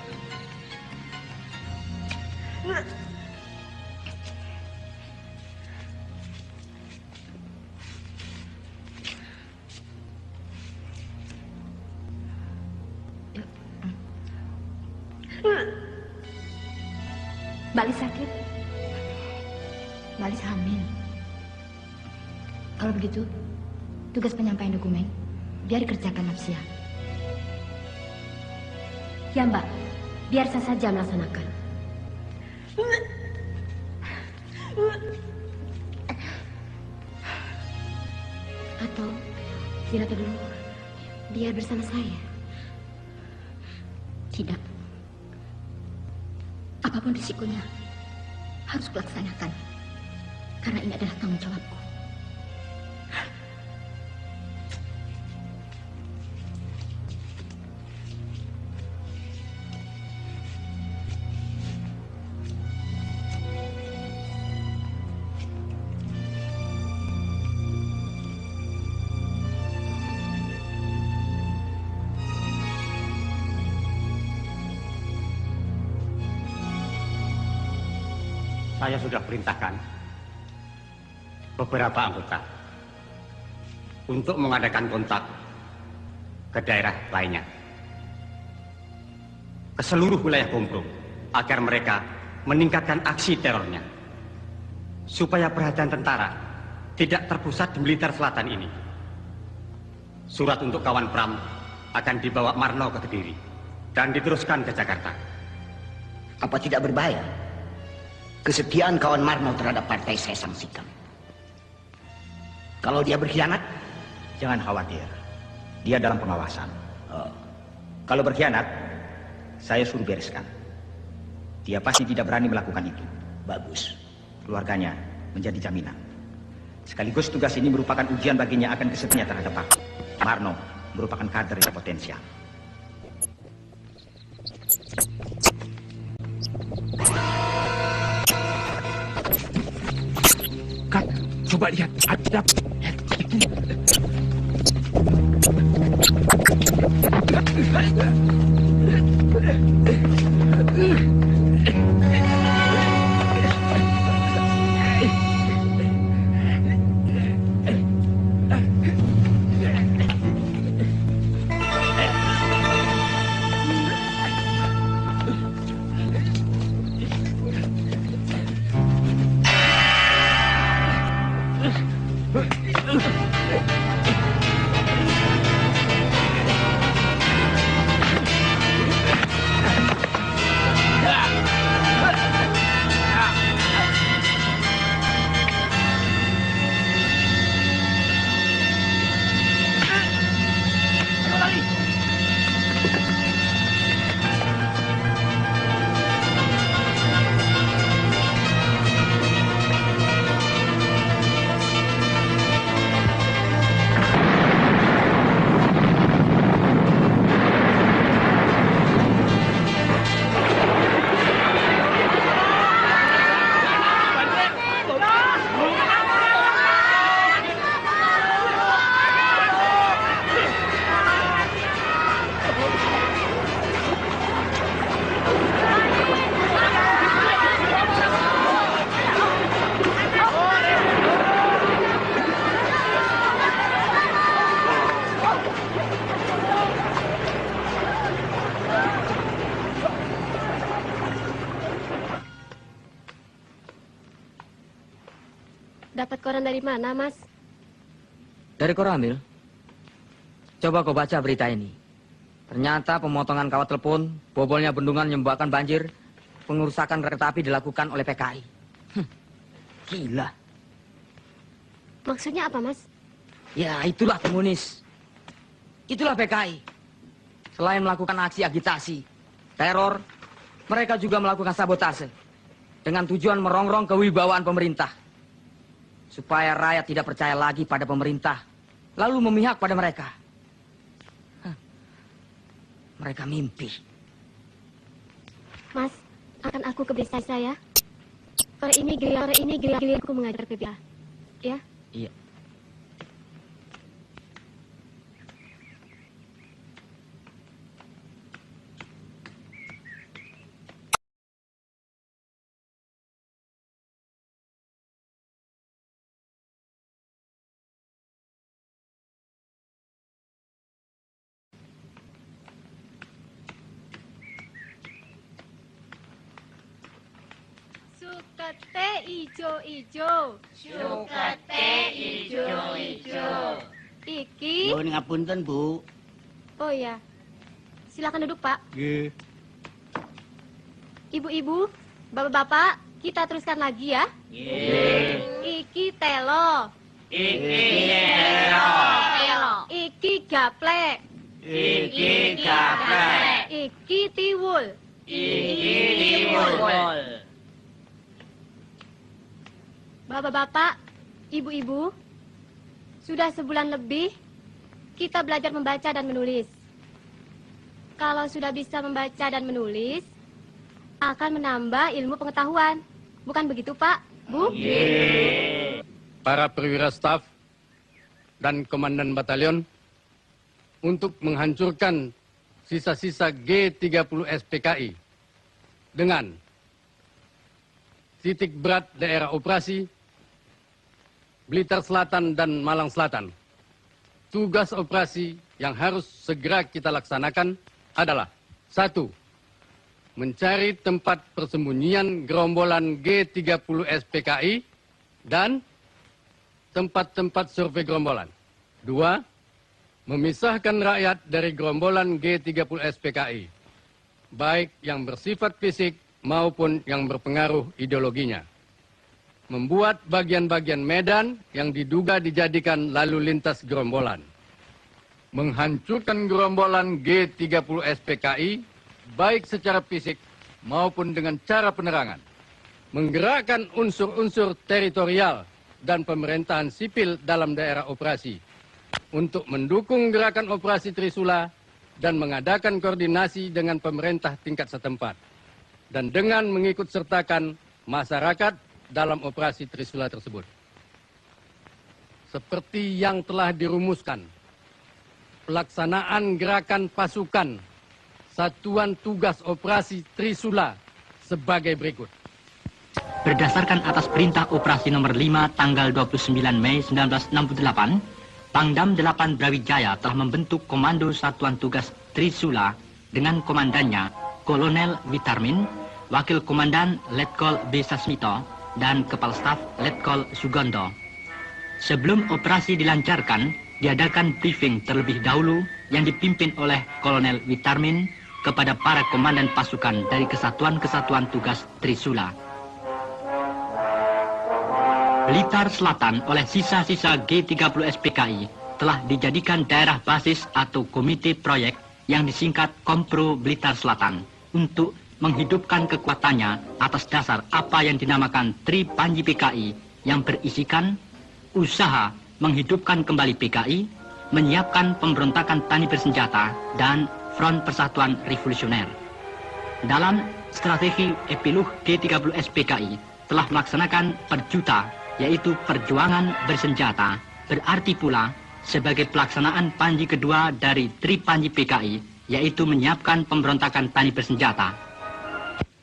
Balik sakit. Balik hamil. Kalau begitu, tugas penyampaian dokumen biar dikerjakan Nafsia. Ya, Mbak. Biar saya saja melaksanakan. Atau Sirata dulu biar bersama saya. Tidak. Apapun risikonya harus kulaksanakan. Karena ini adalah tanggung jawabku. Saya sudah perintahkan beberapa anggota untuk mengadakan kontak ke daerah lainnya, ke seluruh wilayah Gombrong, agar mereka meningkatkan aksi terornya, supaya perhatian tentara tidak terpusat di Blitar Selatan ini. Surat untuk kawan Pram akan dibawa Marno ke Kediri dan diteruskan ke Jakarta. Apa tidak berbahaya? Kesetiaan kawan Marno terhadap partai saya sanksikan. Kalau dia berkhianat? Jangan khawatir. Dia dalam pengawasan. Kalau berkhianat, saya suruh bereskan. Dia pasti tidak berani melakukan itu. Bagus. Keluarganya menjadi jaminan. Sekaligus tugas ini merupakan ujian baginya akan kesetiaan terhadap aku. Marno merupakan kader yang potensial. Kak, coba lihat, ada Dapat koran dari mana, Mas? Dari Koramil. Coba kau baca berita ini. Ternyata pemotongan kawat telepon, bobolnya bendungan menyebabkan banjir, pengerusakan kereta api dilakukan oleh PKI. Gila. Maksudnya apa, Mas? Ya, itulah komunis. Itulah PKI. Selain melakukan aksi agitasi, teror, mereka juga melakukan sabotase. Dengan tujuan merongrong kewibawaan pemerintah. Supaya rakyat tidak percaya lagi pada pemerintah, lalu memihak pada mereka. Mereka mimpi. Mas, akan aku ke desa saya. Sore ini giliranku mengajar PBA. Ya? Iya. Sukete ijo-ijo. Sukete ijo-ijo. Iki. Nuwun ngapunten, Bu. Oh iya. Silakan duduk, Pak. Nggih. Ibu-ibu, bapak-bapak, kita teruskan lagi ya. Iki telo. Iki gaplek. Iki tiwul. Bapak-bapak, ibu-ibu, sudah sebulan lebih kita belajar membaca dan menulis. Kalau sudah bisa membaca dan menulis, akan menambah ilmu pengetahuan. Bukan begitu, Pak? Bu? Para perwira staf dan komandan batalion untuk menghancurkan sisa-sisa G30 SPKI dengan titik berat daerah operasi Blitar Selatan dan Malang Selatan. Tugas operasi yang harus segera kita laksanakan adalah 1. Mencari tempat persembunyian gerombolan G30 SPKI dan tempat-tempat survei gerombolan. 2. Memisahkan rakyat dari gerombolan G30 SPKI, baik yang bersifat fisik maupun yang berpengaruh ideologinya. Membuat bagian-bagian medan yang diduga dijadikan lalu lintas gerombolan. Menghancurkan gerombolan G30 SPKI, baik secara fisik maupun dengan cara penerangan. Menggerakkan unsur-unsur teritorial dan pemerintahan sipil dalam daerah operasi untuk mendukung gerakan operasi Trisula dan mengadakan koordinasi dengan pemerintah tingkat setempat. Dan dengan mengikut sertakan masyarakat dalam operasi Trisula tersebut. Seperti yang telah dirumuskan, pelaksanaan gerakan pasukan Satuan Tugas Operasi Trisula sebagai berikut. Berdasarkan atas perintah operasi nomor 5 tanggal 29 Mei 1968, Pangdam 8 Brawijaya telah membentuk Komando Satuan Tugas Trisula dengan komandannya Kolonel Witarmin, Wakil Komandan Letkol B. Sasmito, dan Kepala Staf Letkol Sugondo. Sebelum operasi dilancarkan, diadakan briefing terlebih dahulu yang dipimpin oleh Kolonel Witarmin kepada para komandan pasukan dari kesatuan-kesatuan tugas Trisula. Blitar Selatan oleh sisa-sisa G30 SPKI telah dijadikan daerah basis atau komite proyek yang disingkat Kompro Blitar Selatan untuk menghidupkan kekuatannya atas dasar apa yang dinamakan Tri Panji PKI yang berisikan usaha menghidupkan kembali PKI, menyiapkan pemberontakan tani bersenjata, dan Front Persatuan Revolusioner. Dalam strategi epilog G30 SPKI telah melaksanakan perjuta, yaitu perjuangan bersenjata, berarti pula sebagai pelaksanaan Panji kedua dari Tri Panji PKI, yaitu menyiapkan pemberontakan tani bersenjata.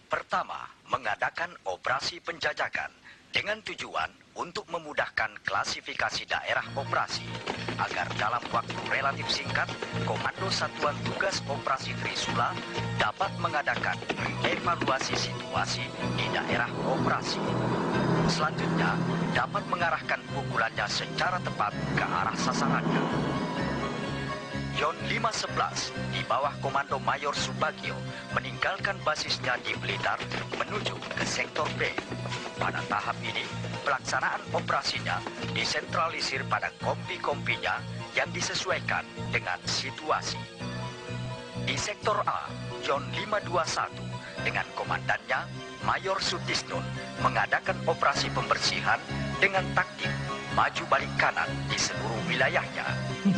Pertama, mengadakan operasi penjajakan dengan tujuan untuk memudahkan klasifikasi daerah operasi agar dalam waktu relatif singkat, Komando Satuan Tugas Operasi Trisula dapat mengadakan evaluasi situasi di daerah operasi. Selanjutnya, dapat mengarahkan pukulannya secara tepat ke arah sasarannya. Yon 511 di bawah komando Mayor Subagio meninggalkan basisnya di Blitar menuju ke sektor B. Pada tahap ini, pelaksanaan operasinya disentralisir pada kompi-kompinya yang disesuaikan dengan situasi. Di sektor A, Yon 521 dengan komandannya Mayor Sutisnun mengadakan operasi pembersihan dengan taktik maju balik kanan di seluruh wilayahnya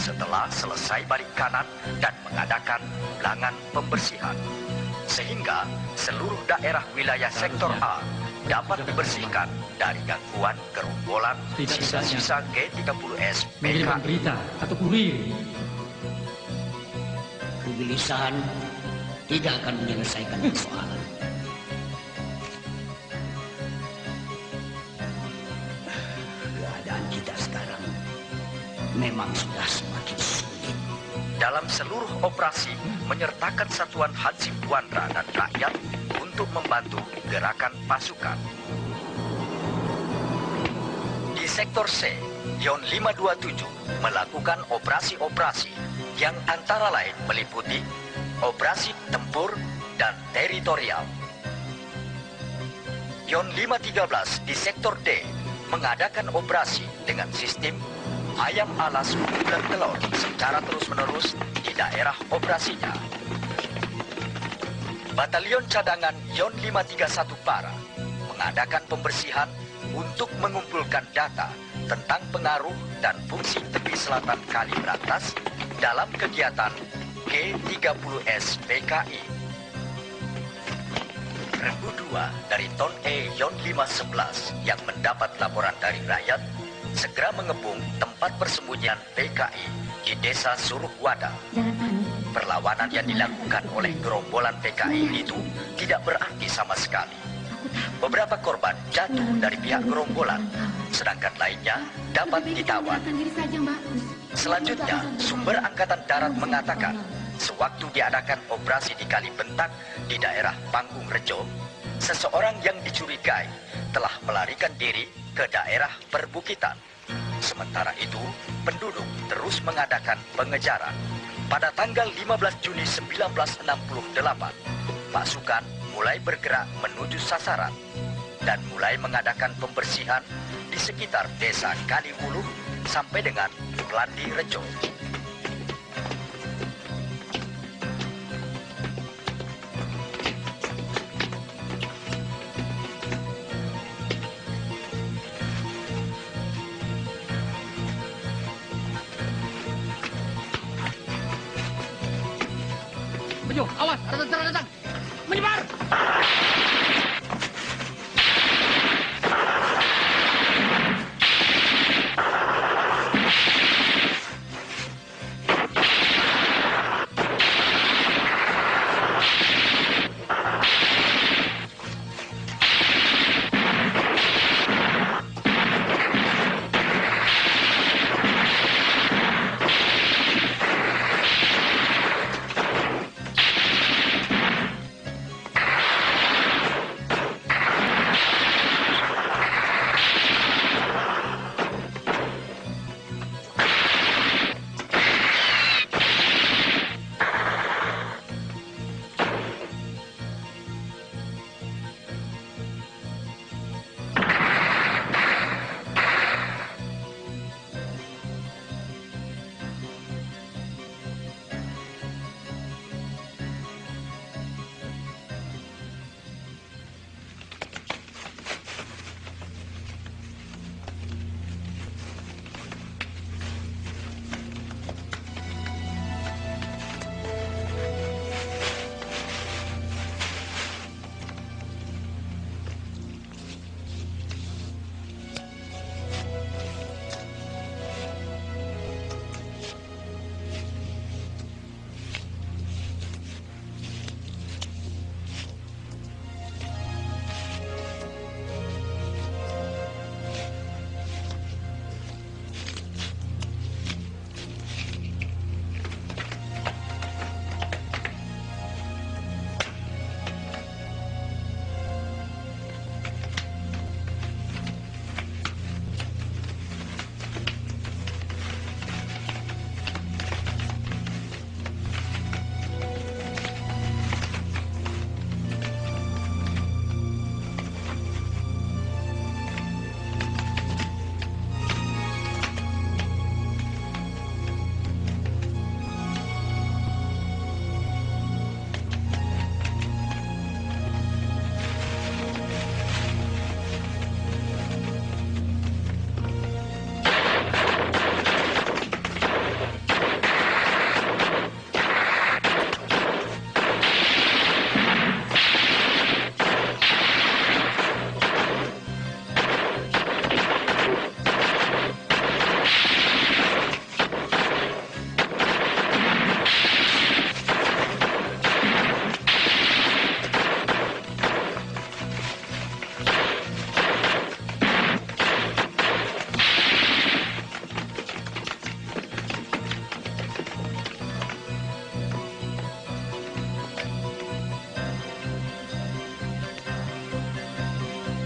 setelah selesai balik kanan dan mengadakan ulangan pembersihan. Sehingga seluruh daerah wilayah sektor A dapat dibersihkan dari gangguan gerombolan sisa-sisa G30S Mengirimkan PKI. berita atau kurir. Kegelisahan tidak akan menyelesaikan persoalan. Keadaan kita sekarang memang sudah semakin sulit. Dalam seluruh operasi menyertakan satuan Hansip Wandra dan rakyat untuk membantu gerakan pasukan. Di sektor C, Yon 527 melakukan operasi-operasi yang antara lain meliputi operasi tempur dan teritorial. Yon 513 di sektor D mengadakan operasi dengan sistem ayam alas bulan telur secara terus-menerus di daerah operasinya. Batalion cadangan Yon 531 Para mengadakan pembersihan untuk mengumpulkan data tentang pengaruh dan fungsi tepi selatan Kali Brantas dalam kegiatan G30S PKI. Regu 2 dari Ton E Yon 511 yang mendapat laporan dari rakyat segera mengepung tempat persembunyian PKI di desa Suruhwada. Jangan panik. Perlawanan yang dilakukan oleh gerombolan PKI itu tidak berarti sama sekali. Beberapa korban jatuh dari pihak gerombolan, sedangkan lainnya dapat ditawan. Selanjutnya, sumber Angkatan Darat mengatakan, sewaktu diadakan operasi di Kali Bentak di daerah Panggung Rejo, seseorang yang dicurigai telah melarikan diri ke daerah perbukitan. Sementara itu, penduduk terus mengadakan pengejaran. Pada tanggal 15 Juni 1968, pasukan mulai bergerak menuju sasaran dan mulai mengadakan pembersihan di sekitar desa Kaliwuluh sampai dengan Landi Rejo. Bejo, awas, ada tentara datang. Menyebar!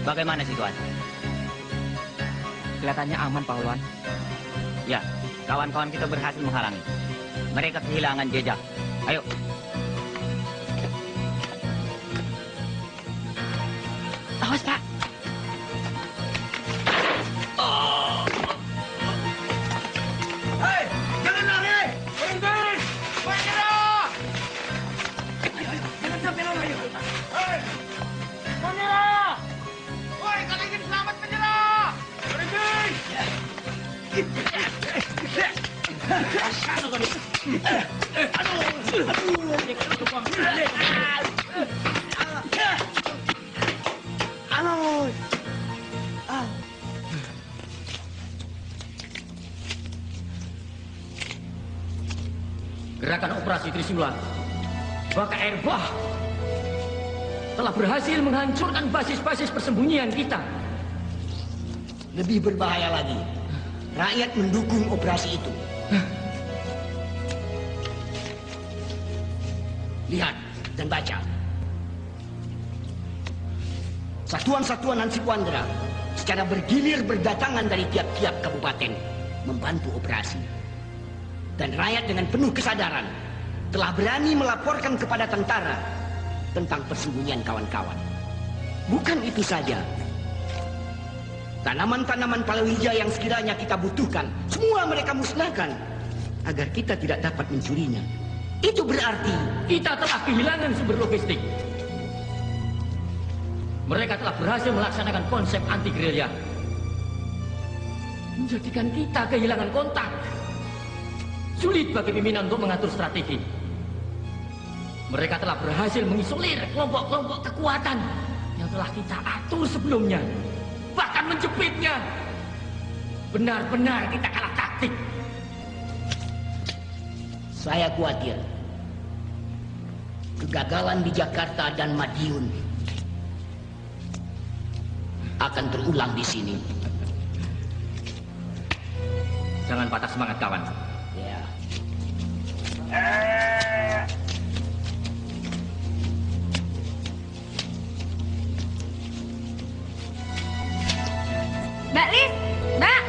Bagaimana situasi? Kelihatannya aman, Pak Ulwan. Ya, kawan-kawan kita berhasil menghalangi. Mereka kehilangan jejak. Ayo. Awas, Pak. Hei, jangan lari! Berhenti! Menyerah! Jangan sampai lari! Hei, menyerah! Woi, kalau ingin selamat menyerah! Berhenti! Gerakan operasi Trisula Baka Air Bah telah berhasil menghancurkan basis-basis persembunyian kita. Lebih berbahaya lagi, rakyat mendukung operasi itu. Lihat dan baca. Satuan-satuan Hansip Wandera secara bergilir berdatangan dari tiap-tiap kabupaten membantu operasi. Dan rakyat dengan penuh kesadaran telah berani melaporkan kepada tentara tentang persembunyian kawan-kawan. Bukan itu saja. Tanaman-tanaman palawija yang sekiranya kita butuhkan, semua mereka musnahkan agar kita tidak dapat mencurinya. Itu berarti kita telah kehilangan sumber logistik. Mereka telah berhasil melaksanakan konsep anti-gerilya, menjadikan kita kehilangan kontak. Sulit bagi pimpinan untuk mengatur strategi. Mereka telah berhasil mengisolir kelompok-kelompok kekuatan yang telah kita atur sebelumnya, bahkan menjepitnya. Benar-benar kita kalah taktik. Saya khawatir kegagalan di Jakarta dan Madiun akan terulang di sini. Jangan patah semangat, kawan. Ya. Mbak Lis, Mbak.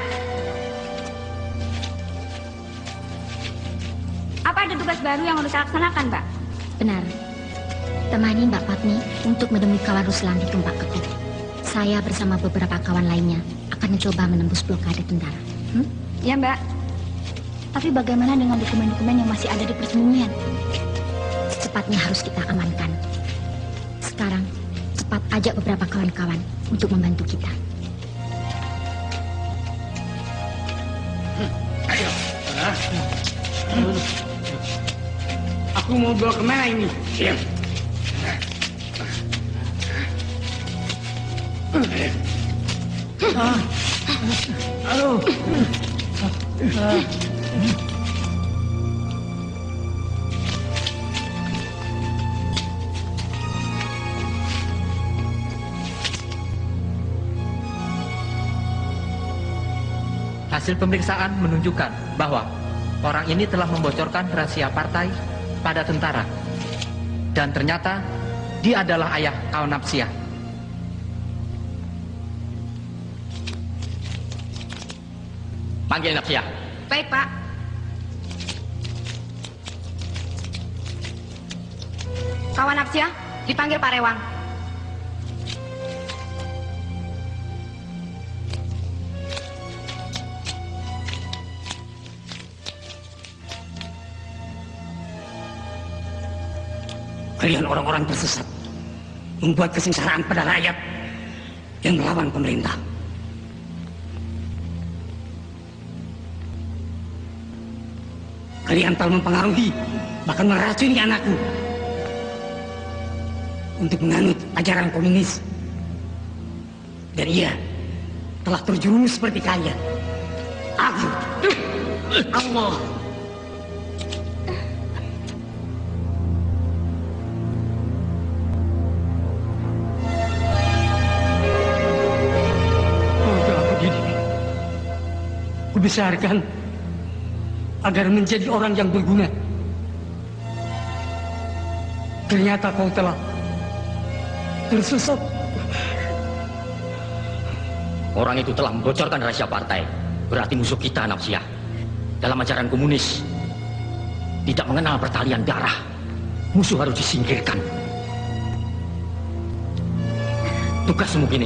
Apa ada tugas baru yang harus saya laksanakan, Mbak? Benar. Temani Mbak Patmi untuk menemui kawan Ruslan di Tumpak Ketuk. Saya bersama beberapa kawan lainnya akan mencoba menembus blokade tentara. Ya, Mbak. Tapi bagaimana dengan dokumen-dokumen yang masih ada di persembunyian? Secepatnya harus kita amankan. Sekarang, cepat ajak beberapa kawan-kawan untuk membantu kita. Ayo. Aku mau bawa kemana ini? Diam. Aduh. Hasil pemeriksaan menunjukkan bahwa orang ini telah membocorkan rahasia partai pada tentara. Dan ternyata dia adalah ayah kawan Napsia. Panggil Napsia. Baik, Pak. Kawan Napsia, dipanggil Pak Rewang. Kalian orang-orang tersesat, membuat kesengsaraan pada rakyat yang melawan pemerintah. Kalian telah mempengaruhi, bahkan meracuni anakku untuk menganut ajaran komunis. Dan ia telah terjerumus seperti kalian. Aku, Allah. Kubesarkan agar menjadi orang yang berguna. Ternyata kau telah tersesat. Orang itu telah membocorkan rahasia partai. Berarti musuh kita, Nafsiyah. Dalam ajaran komunis, tidak mengenal pertalian darah. Musuh harus disingkirkan. Tugasmu kini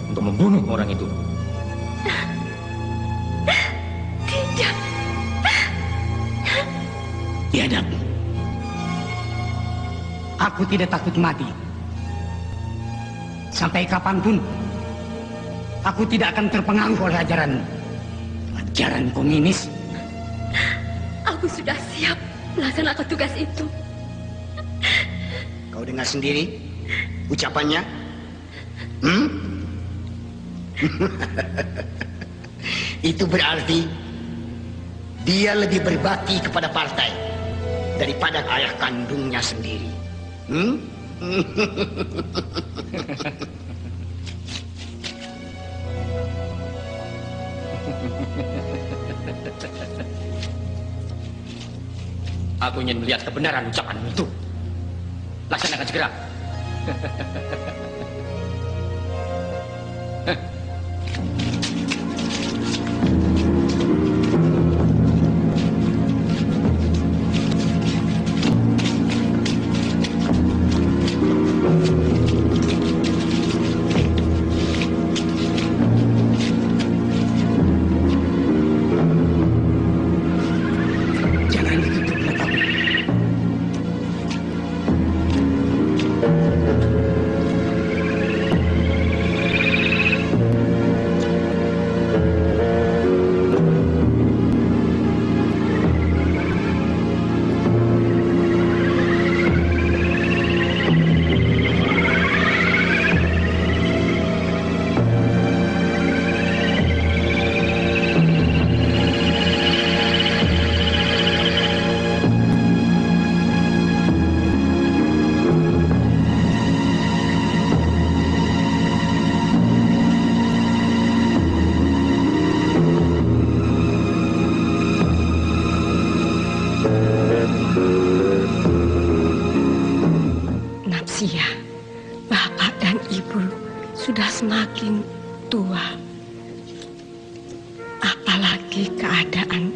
untuk membunuh orang itu. Tidak. Tidak. Aku tidak takut mati. Sampai kapanpun, aku tidak akan terpengaruh oleh ajaran komunis. Aku sudah siap melaksanakan tugas itu. Kau dengar sendiri ucapannya? Itu berarti dia lebih berbakti kepada partai daripada ayah kandungnya sendiri. Aku ingin melihat kebenaran ucapanmu itu. Laksanakan segera. Nafsiyah, Bapak dan Ibu sudah semakin tua. Apalagi keadaan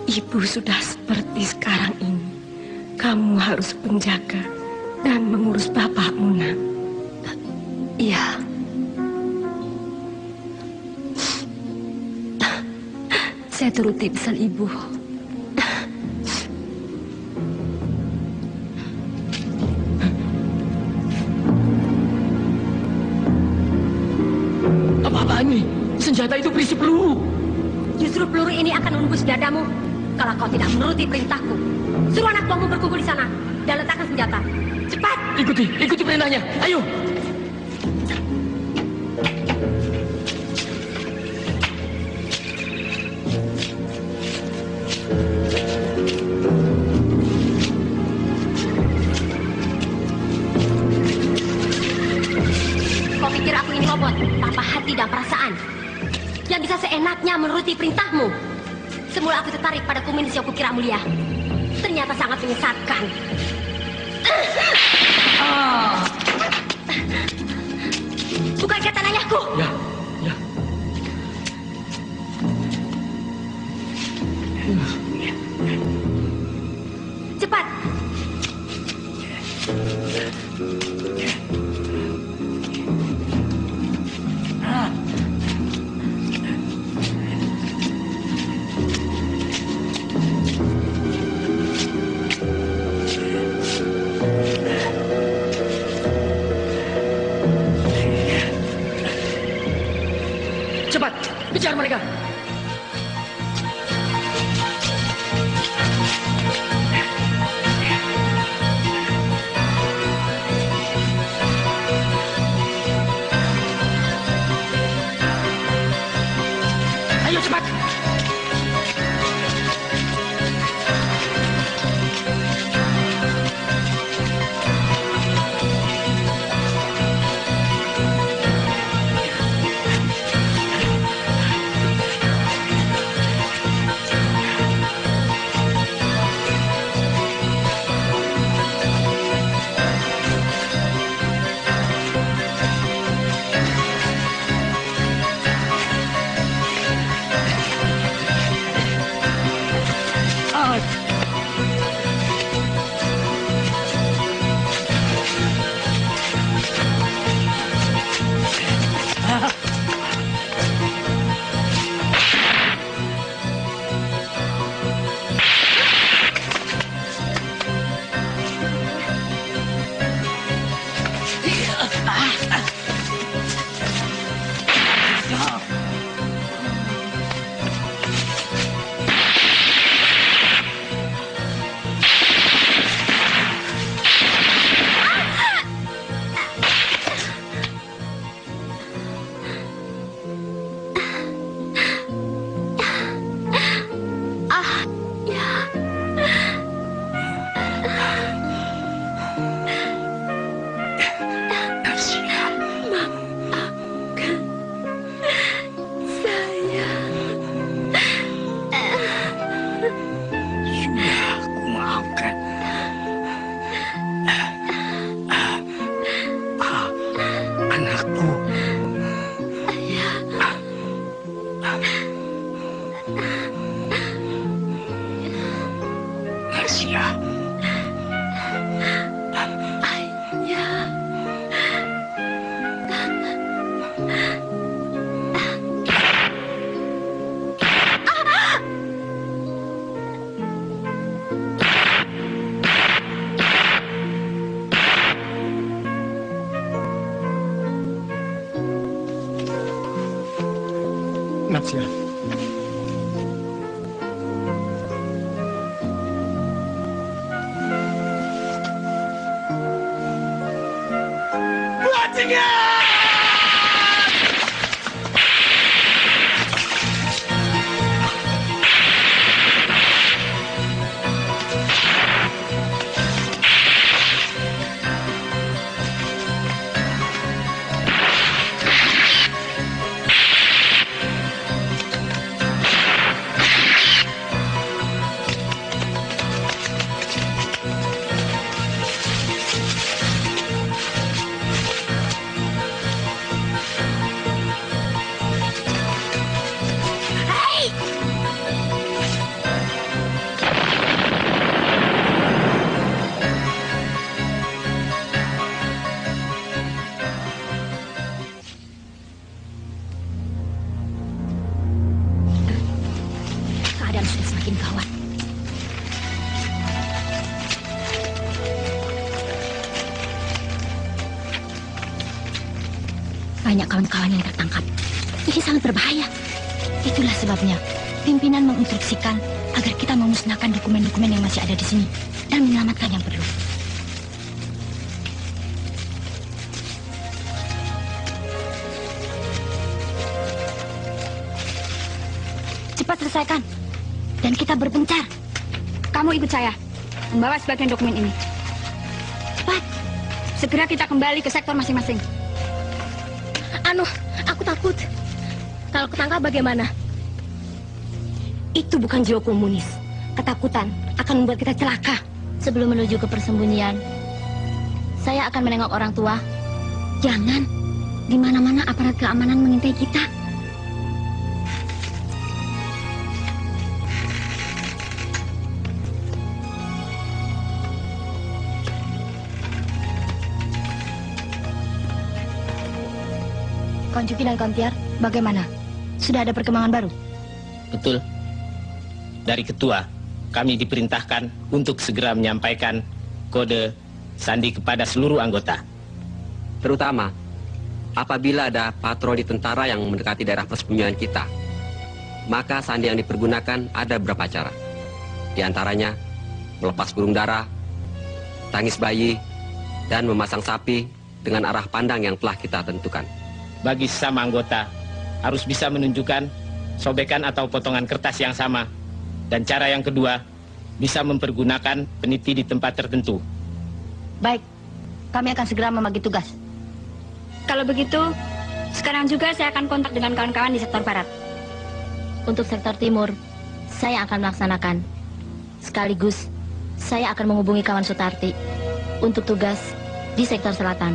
Ibu sudah seperti sekarang ini. Kamu harus menjaga dan mengurus bapakmu, nak. Iya. Saya turuti pesan Ibu. Apa ini? Senjata itu berisi peluru. Justru peluru ini akan menembus dadamu kalau kau tidak menuruti perintahku. Suruh anak buahmu berkumpul di sana dan letakkan senjata. Cepat! Ikuti perintahnya. Ayo. Kau pikir aku ini robot tanpa hati dan perasaan yang bisa seenaknya menuruti perintahmu? Semula aku tertarik pada komunis yang kukira mulia. Ternyata sangat menyesatkan. Bukan kata ayahku. Ya. Cepat. Cepat, kejar mereka. Ayo cepat. Garcia. Natsya. Keadaan sudah semakin gawat. Banyak kawan-kawan yang tertangkap. Ini sangat berbahaya. Itulah sebabnya pimpinan menginstruksikan agar kita memusnahkan dokumen-dokumen yang masih ada di sini dan menyelamatkan yang perlu. Cepat selesaikan. Dan kita berpencar. Kamu ikut saya, membawa sebagian dokumen ini. Cepat. Segera kita kembali ke sektor masing-masing. Aku takut. Kalau ketangkap bagaimana? Itu bukan jiwa komunis. Ketakutan akan membuat kita celaka. Sebelum menuju ke persembunyian, saya akan menengok orang tua. Jangan. Di mana-mana aparat keamanan mengintai kita. Kawan Juki dan Kawan Tiar, bagaimana? Sudah ada perkembangan baru? Betul. Dari ketua, kami diperintahkan untuk segera menyampaikan kode sandi kepada seluruh anggota. Terutama apabila ada patroli tentara yang mendekati daerah persembunyian kita, maka sandi yang dipergunakan ada beberapa cara. Di antaranya melepas burung dara, tangis bayi, dan memasang sapi dengan arah pandang yang telah kita tentukan. Bagi sesama anggota, harus bisa menunjukkan sobekan atau potongan kertas yang sama. Dan cara yang kedua, bisa mempergunakan peniti di tempat tertentu. Baik, kami akan segera membagi tugas. Kalau begitu, sekarang juga saya akan kontak dengan kawan-kawan di sektor barat. Untuk sektor timur, saya akan melaksanakan. Sekaligus, saya akan menghubungi kawan Sutarti untuk tugas di sektor selatan.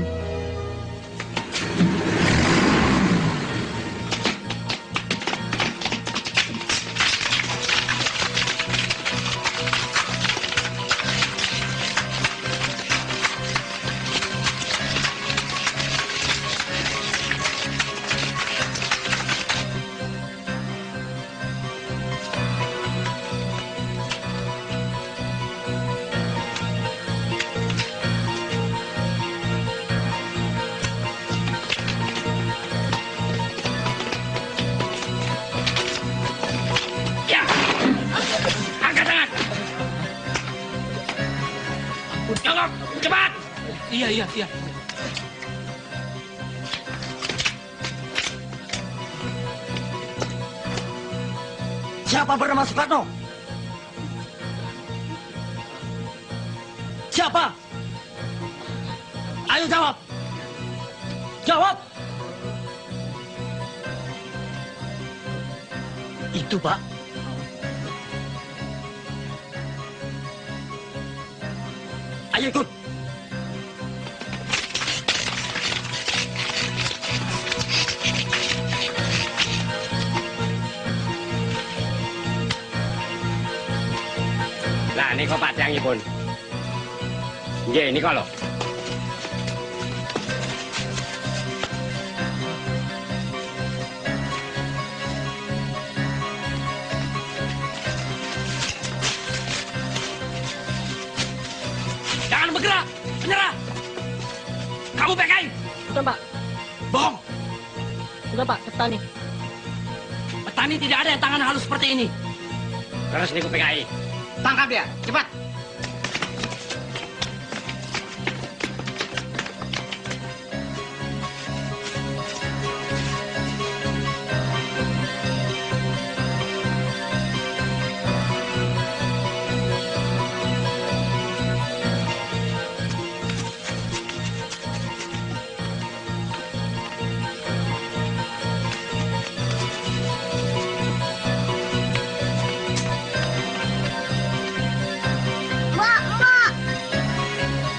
Iya. Siapa bernama Soekarno? Siapa? Ayo jawab. Jawab. Itu, Pak. Ayo ikut. Lah niku padangipun. Nggih niku lho. Jangan bergerak, menyerah. Kamu PKI. Sudah, Pak. Bohong. Sudah, Pak, petani. Petani tidak ada yang tangan halus seperti ini. Terus niku PKI. Tangkap dia, cepat.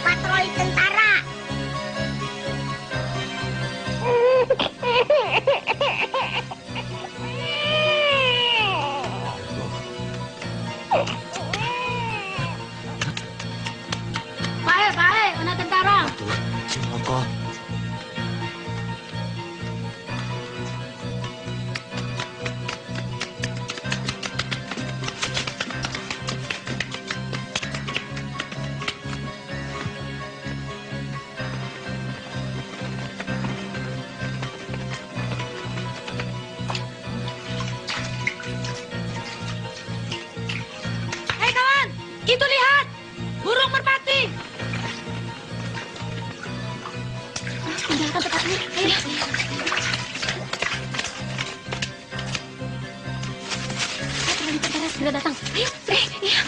Patroli tentara. Pahe, anak tentara. Ciloko. Hei kawan, itu lihat. Burung merpati. Tinggalkan tempat ini. Ayo. Patroli tentara segera datang. Ayo, iya.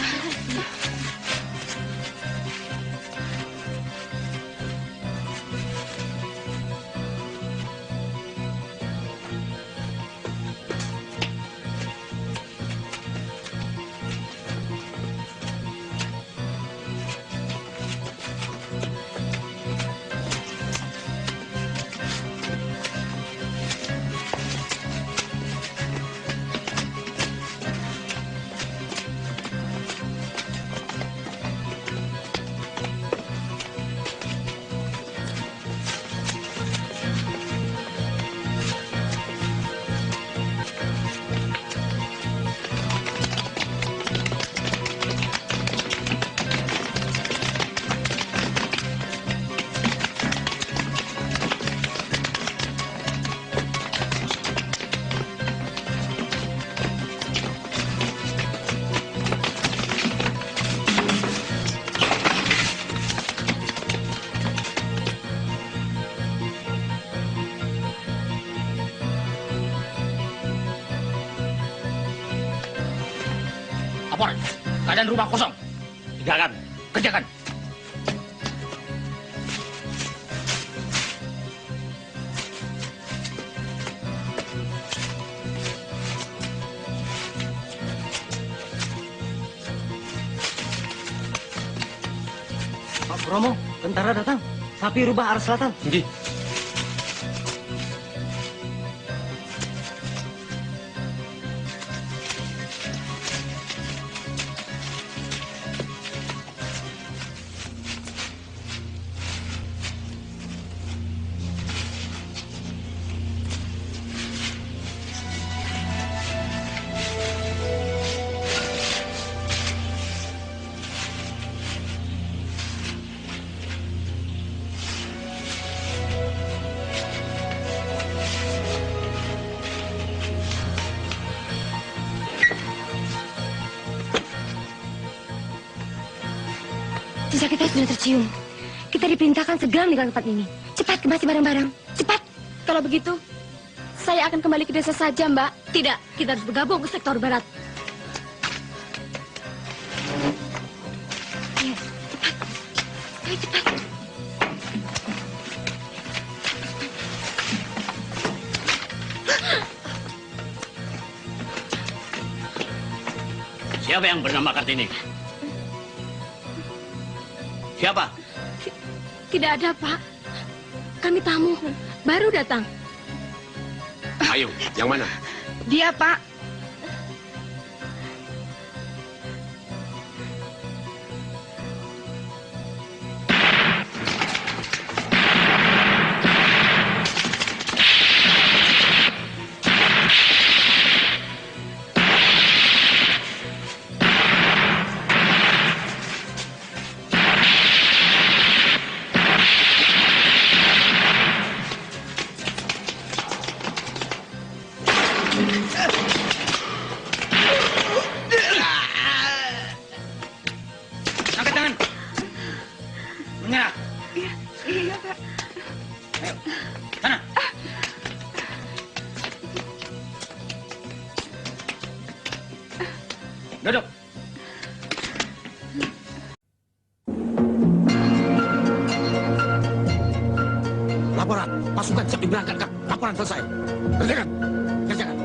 Lapor, keadaan rumah kosong. Tinggalkan, kerjakan. Pak Bromo, tentara datang. Sapi rubah arah selatan. Nggih. Jejak kita sudah tercium. Kita diperintahkan segera meninggalkan tempat ini. Cepat kemasi barang-barang. Cepat. Kalau begitu, saya akan kembali ke desa saja, Mbak. Tidak, kita harus bergabung ke sektor barat. Ayo, cepat. Ayo, cepat. Siapa yang bernama Kartini? Siapa? Tidak ada, Pak. Kami tamu, baru datang. Ayo, yang mana? Dia, Pak. Duduk. Laporan, pasukan siap diberangkatkan. Laporan selesai. Kerjakan. Kerjakan.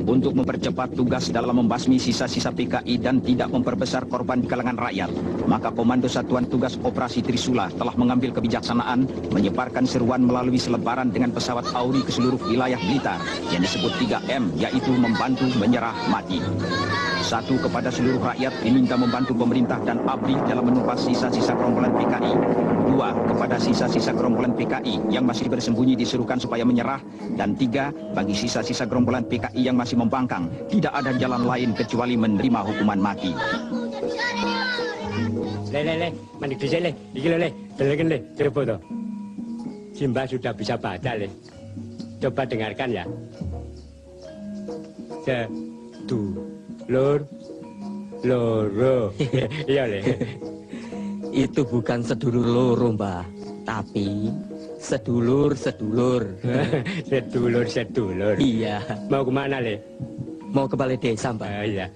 Untuk mempercepat tugas dalam membasmi sisa-sisa PKI dan tidak memperbesar korban di kalangan rakyat, maka Komando Satuan Tugas Operasi Trisula telah mengambil kebijaksanaan menyebarkan seruan melalui selebaran dengan pesawat Auri ke seluruh wilayah Blitar yang disebut 3M, yaitu membantu, menyerah, mati. 1. Kepada seluruh rakyat diminta membantu pemerintah dan ABRI dalam menumpas sisa-sisa gerombolan PKI. 2. Kepada sisa-sisa gerombolan PKI yang masih bersembunyi diserukan supaya menyerah. Dan 3. Bagi sisa-sisa gerombolan PKI yang masih membangkang, tidak ada jalan lain kecuali menerima hukuman mati. Le, mandi dhisik le. Iki lho le, deleken le, coba toh. Simba sudah bisa baca le. Coba dengarkan ya. Sedulur loro. Iya le. Itu bukan sedulur loro, Mbah, tapi sedulur-sedulur. Sedulur-sedulur. Iya. Mau kemana le? Mau ke balai desa, Mbah. Iya.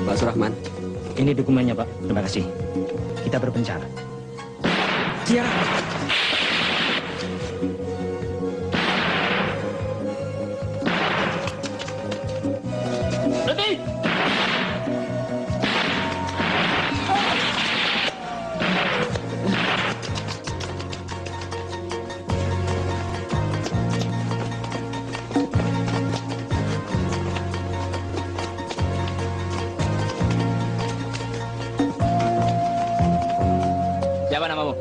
Pak Surahman. Ini dokumennya, Pak. Terima kasih. Kita berpencar. Tiara. Berhenti! Siapa namamu?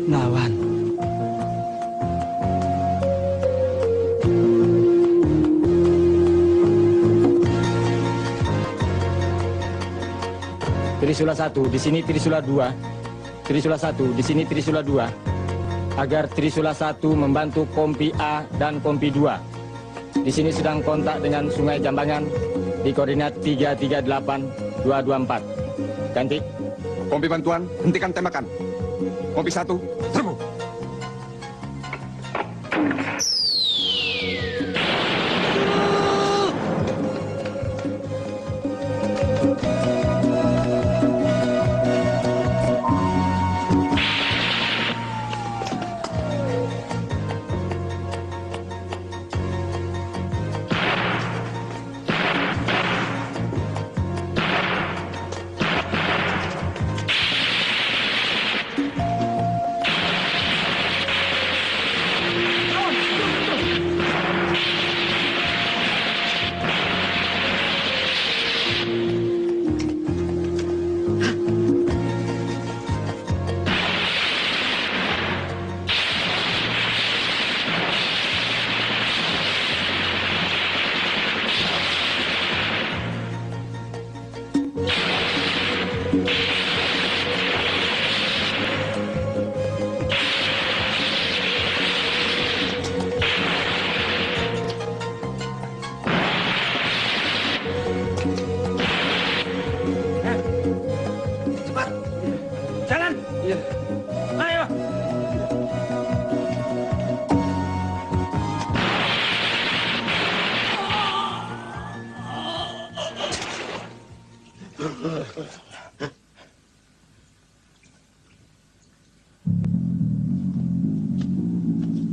Nawan. Trisula 1, di sini Trisula 2. Trisula 1, di sini Trisula 2. Agar Trisula 1 membantu Kompi A dan Kompi 2. Di sini sedang kontak dengan Sungai Jambangan. di koordinat 338224. Ganti. Kompi bantuan, hentikan tembakan. Kompi 1, serbu.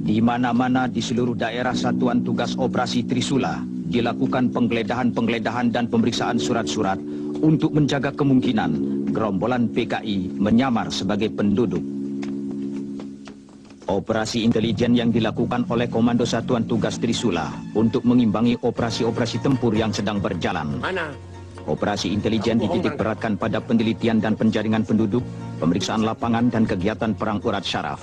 Di mana-mana di seluruh daerah Satuan Tugas Operasi Trisula dilakukan penggeledahan dan pemeriksaan surat-surat untuk menjaga kemungkinan gerombolan PKI menyamar sebagai penduduk. Operasi intelijen yang dilakukan oleh Komando Satuan Tugas Trisula untuk mengimbangi operasi-operasi tempur yang sedang berjalan. Operasi intelijen dititik beratkan pada penelitian dan penjaringan penduduk, pemeriksaan lapangan dan kegiatan perang urat syaraf.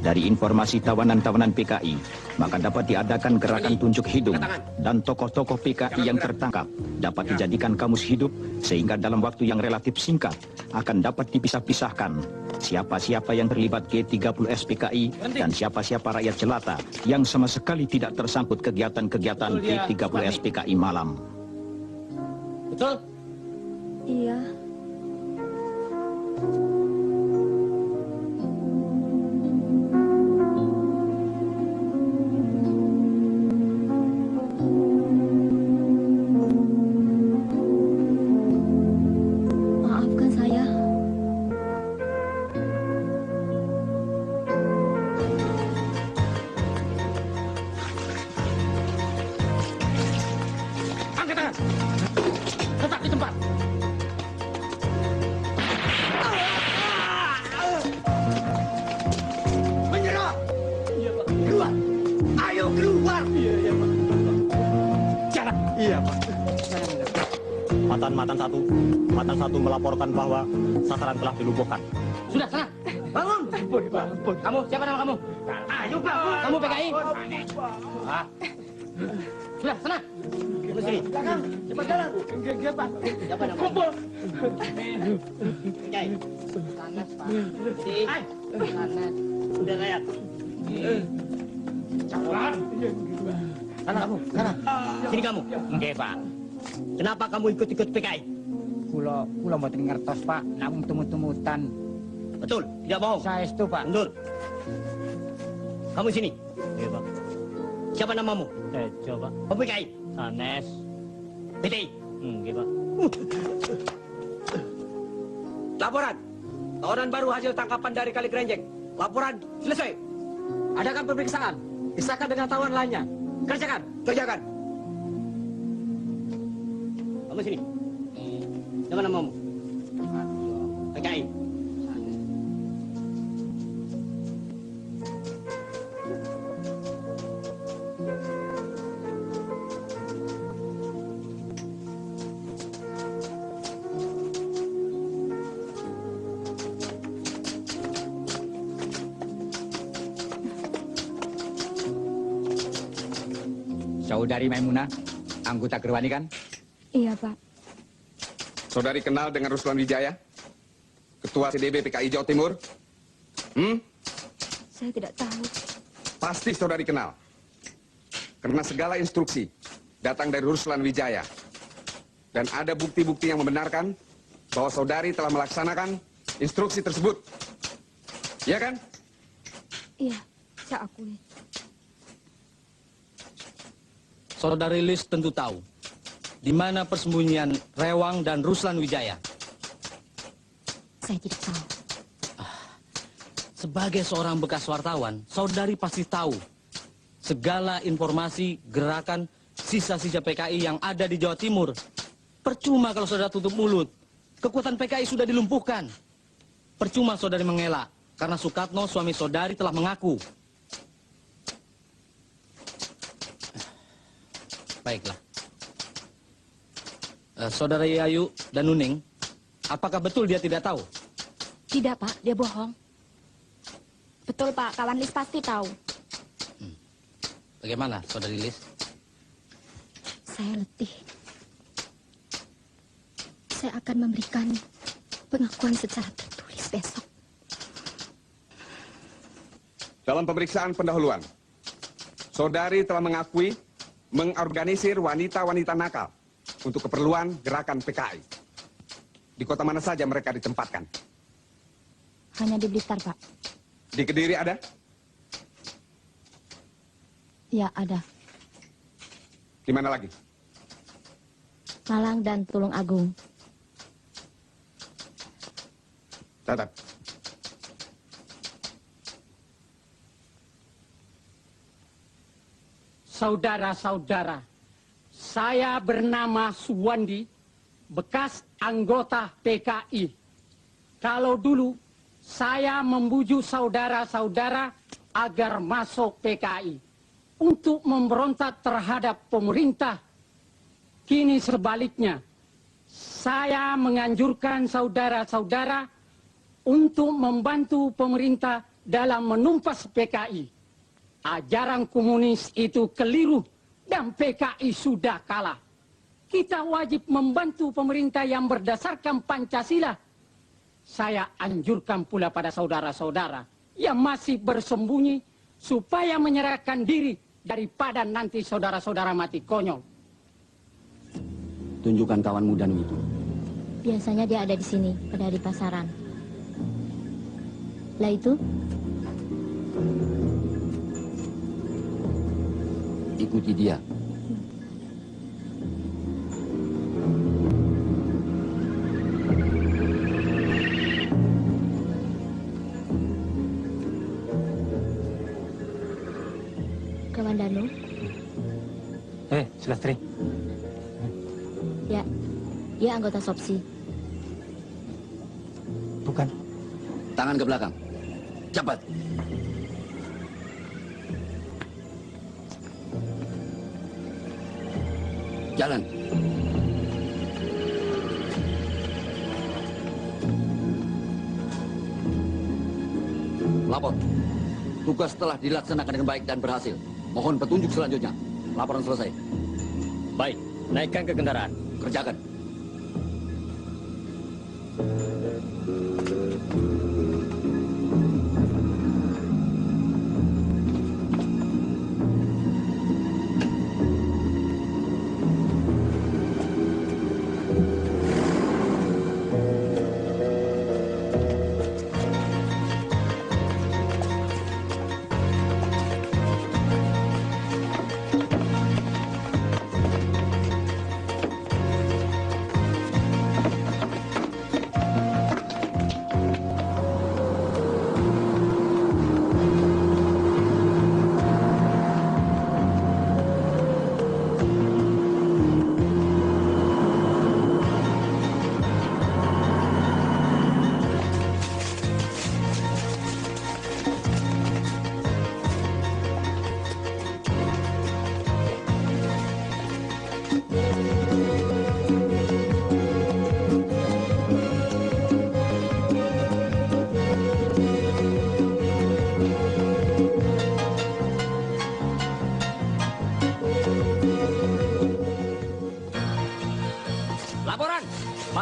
Dari informasi tawanan-tawanan PKI, maka dapat diadakan gerakan tunjuk hidung dan tokoh-tokoh PKI yang tertangkap dapat dijadikan kamus hidup sehingga dalam waktu yang relatif singkat akan dapat dipisah-pisahkan siapa-siapa yang terlibat G30 SPKI dan siapa-siapa rakyat jelata yang sama sekali tidak tersangkut kegiatan-kegiatan G30 SPKI malam. Betul? Iya. Maafkan saya. Angkat tangan. Tetap di tempat. Menyerah. Iya, Pak. Keluar. Ayo keluar. Iya, Pak. Jangan. Iya, Pak. Matan satu melaporkan bahwa sasaran telah dilumpuhkan. Sudah, sana. Bangun. Kamu, siapa nama kamu? Ayo, bangun. Kamu PKI? Ah. Sudah, sana. Kamu sini. Belakang. Cepat jalan. Enggak, Pak. Siapa nama? Kumpul. Nyai. Sanes, Pak. Hai. Sanes. Udah kayak. Cawan. Sana kamu, sana. Sini kamu. Enggak, Pak. Kenapa kamu ikut-ikut PKI? Kula mboten ngertos, Pak. Namung tumut-tumutan. Betul, tidak bohong. Saya itu, Pak. Mundur. Kamu sini. Iya, Pak. Siapa namamu? Tejo, Pak. Oh, PKI. Sanes. PTI. Iya, Pak. Laporan. Tawanan baru hasil tangkapan dari Kali Kerenjeng. Laporan selesai. Adakan pemeriksaan. Pisahkan dengan tawanan lainnya. Kerjakan. Kerjakan. Kamu sini. Siapa namamu? PKI. Saudari Maimunah, anggota Gerwani kan? Iya, Pak. Saudari kenal dengan Ruslan Wijaya? Ketua CDB PKI Jawa Timur? Saya tidak tahu. Pasti saudari kenal. Karena segala instruksi datang dari Ruslan Wijaya. Dan ada bukti-bukti yang membenarkan bahwa saudari telah melaksanakan instruksi tersebut. Iya kan? Iya, saya akui. Saudari Lis tentu tahu di mana persembunyian Rewang dan Ruslan Wijaya. Saya tidak tahu. Sebagai seorang bekas wartawan, saudari pasti tahu segala informasi gerakan sisa-sisa PKI yang ada di Jawa Timur. Percuma kalau saudara tutup mulut. Kekuatan PKI sudah dilumpuhkan. Percuma saudari mengelak, karena Sukatno, suami saudari, telah mengaku. Baiklah. Saudara Yayu dan Nuning, apakah betul dia tidak tahu? Tidak, Pak. Dia bohong. Betul, Pak. Kawan Lis pasti tahu. Bagaimana, saudari Lis? Saya letih. Saya akan memberikan pengakuan secara tertulis besok. Dalam pemeriksaan pendahuluan, saudari telah mengakui mengorganisir wanita-wanita nakal untuk keperluan gerakan PKI. Di kota mana saja mereka ditempatkan? Hanya di Blitar, Pak. Di Kediri ada? Ya, ada. Di mana lagi? Malang dan Tulung Agung. Catat. Saudara-saudara, saya bernama Suwandi, bekas anggota PKI. Kalau dulu saya membujuk saudara-saudara agar masuk PKI untuk memberontak terhadap pemerintah. Kini sebaliknya, saya menganjurkan saudara-saudara untuk membantu pemerintah dalam menumpas PKI. Ajaran komunis itu keliru dan PKI sudah kalah. Kita wajib membantu pemerintah yang berdasarkan Pancasila. Saya anjurkan pula pada saudara-saudara yang masih bersembunyi supaya menyerahkan diri daripada nanti saudara-saudara mati konyol. Tunjukkan kawan mudamu itu. Biasanya dia ada di sini, pada di pasaran. Lah itu? Ikuti dia. Kawan Danu? Sulastri. Ya, dia anggota Sopsi. Bukan. Tangan ke belakang. Cepat. Jalan. Lapor. Tugas telah dilaksanakan dengan baik dan berhasil. Mohon petunjuk selanjutnya. Laporan selesai. Baik, naikkan ke kendaraan. Kerjakan.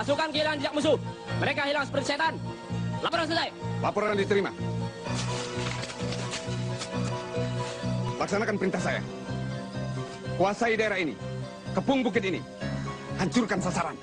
Pasukan kehilangan jejak musuh. Mereka hilang seperti setan. Laporan selesai. Laporan diterima. Laksanakan perintah saya. Kuasai daerah ini. Kepung bukit ini. hancurkan sasaran.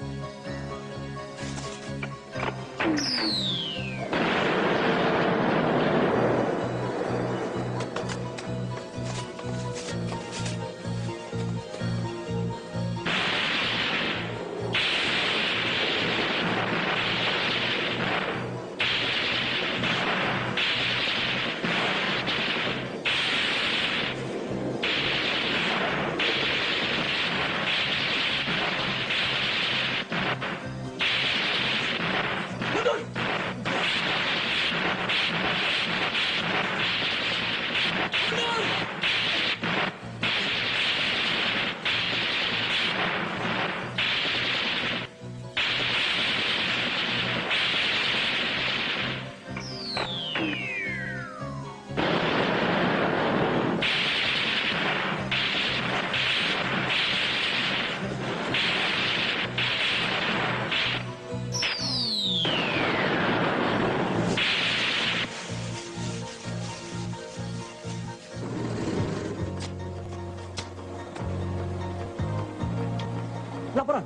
Laporan.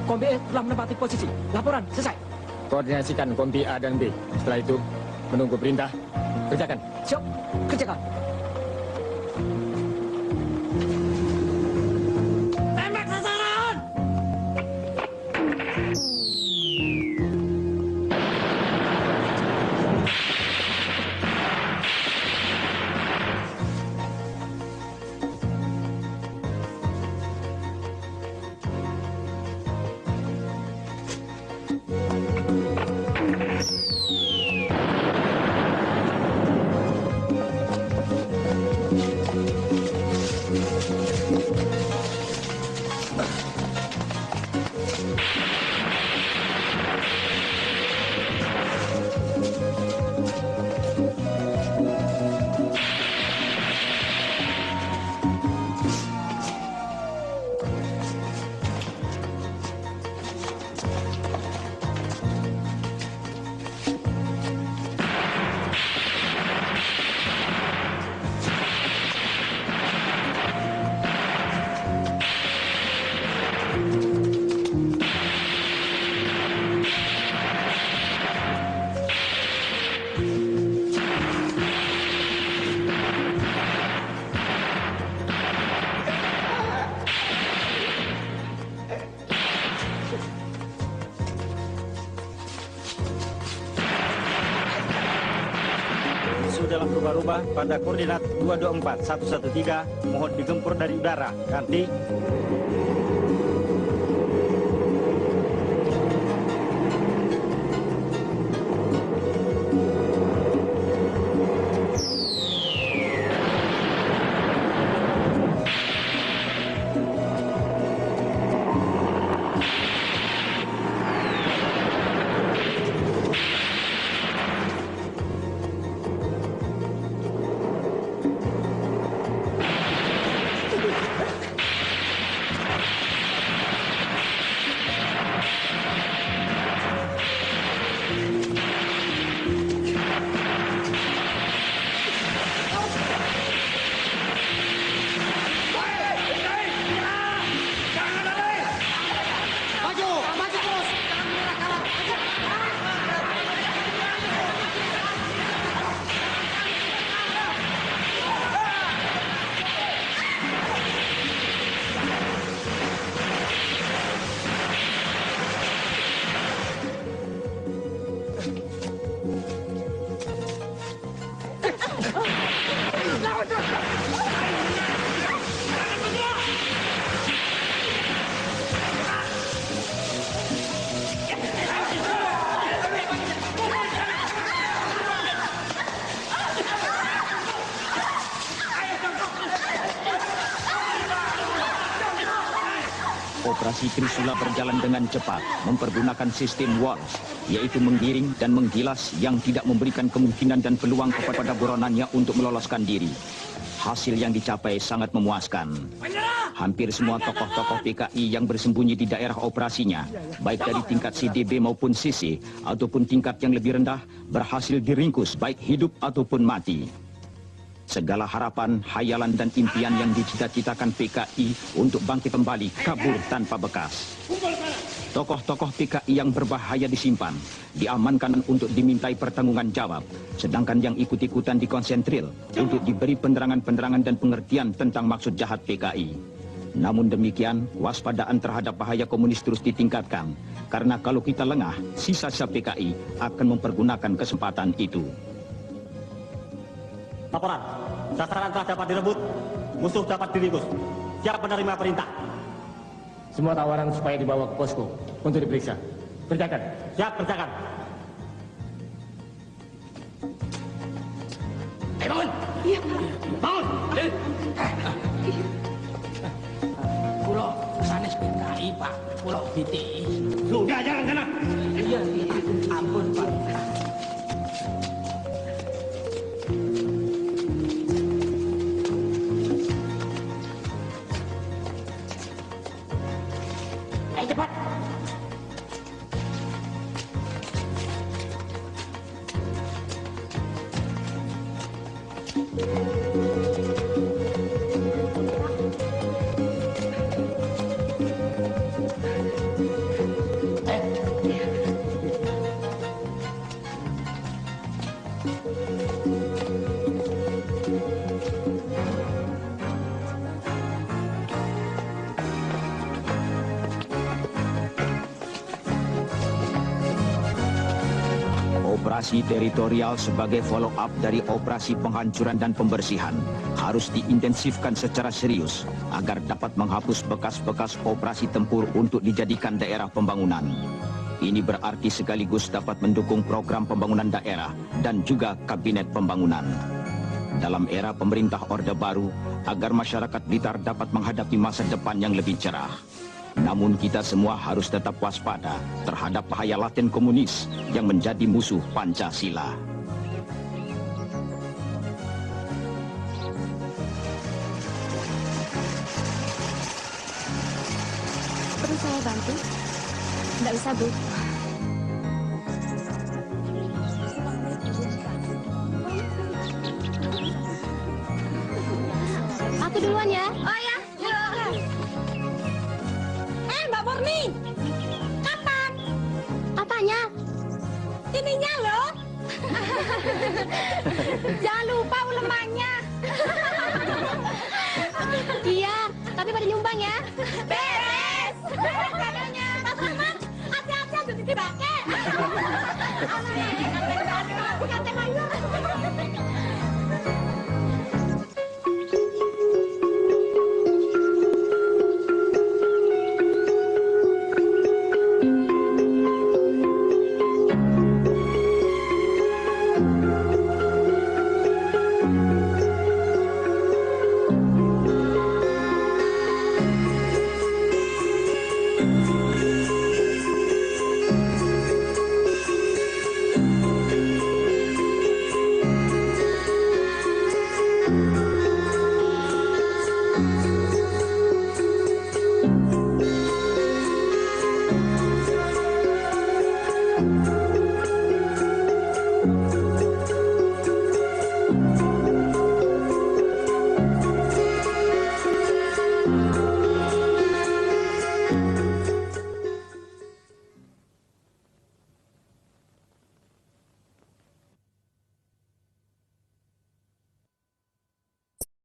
Kompi E telah menempati posisi. Laporan selesai. Koordinasikan kompi A dan B. Setelah itu, menunggu perintah. Kerjakan. Siap. Kerjakan. Tembak sasaran! Dalam rubah-rubah pada koordinat 224 113 mohon digempur dari udara. Ganti. Operasi Trisula berjalan dengan cepat, mempergunakan sistem Walsh, yaitu menggiring dan menggilas yang tidak memberikan kemungkinan dan peluang kepada buronannya untuk meloloskan diri. Hasil yang dicapai sangat memuaskan. Hampir semua tokoh-tokoh PKI yang bersembunyi di daerah operasinya, baik dari tingkat CDB maupun CC, ataupun tingkat yang lebih rendah, berhasil diringkus baik hidup ataupun mati. segala harapan, hayalan dan impian yang dicita-citakan PKI untuk bangkit kembali kabur tanpa bekas. Tokoh-tokoh PKI yang berbahaya disimpan, diamankan untuk dimintai pertanggungan jawab, sedangkan yang ikut-ikutan dikonsentril untuk diberi penerangan-penerangan dan pengertian tentang maksud jahat PKI. Namun demikian, waspadaan terhadap bahaya komunis terus ditingkatkan, karena kalau kita lengah, sisa-sisa PKI akan mempergunakan kesempatan itu. Laporan, sasaran telah dapat direbut, musuh dapat diringkus. Siap menerima perintah. Semua tawaran supaya dibawa ke posko untuk diperiksa. Kerjakan. Siap, kerjakan. Bangun! Iya, Pak. Bangun! Pulau sanes PKI, Pak. Pulau BTI. Sudah, jalan sana. Iya, ampun, Pak. Ayo cepat. Operasi teritorial sebagai follow-up dari operasi penghancuran dan pembersihan harus diintensifkan secara serius agar dapat menghapus bekas-bekas operasi tempur untuk dijadikan daerah pembangunan. Ini berarti sekaligus dapat mendukung program pembangunan daerah dan juga kabinet pembangunan. Dalam era pemerintah Orde Baru, agar masyarakat Blitar dapat menghadapi masa depan yang lebih cerah. Namun kita semua harus tetap waspada terhadap bahaya laten komunis yang menjadi musuh Pancasila. Perlu saya bantu? Nggak usah, Bu. Aku duluan ya. Oh ya, Mbak Murni, kapan? Apanya? Ininya loh. Jangan lupa ulemannya. Iya, tapi pada nyumbang ya. Beres.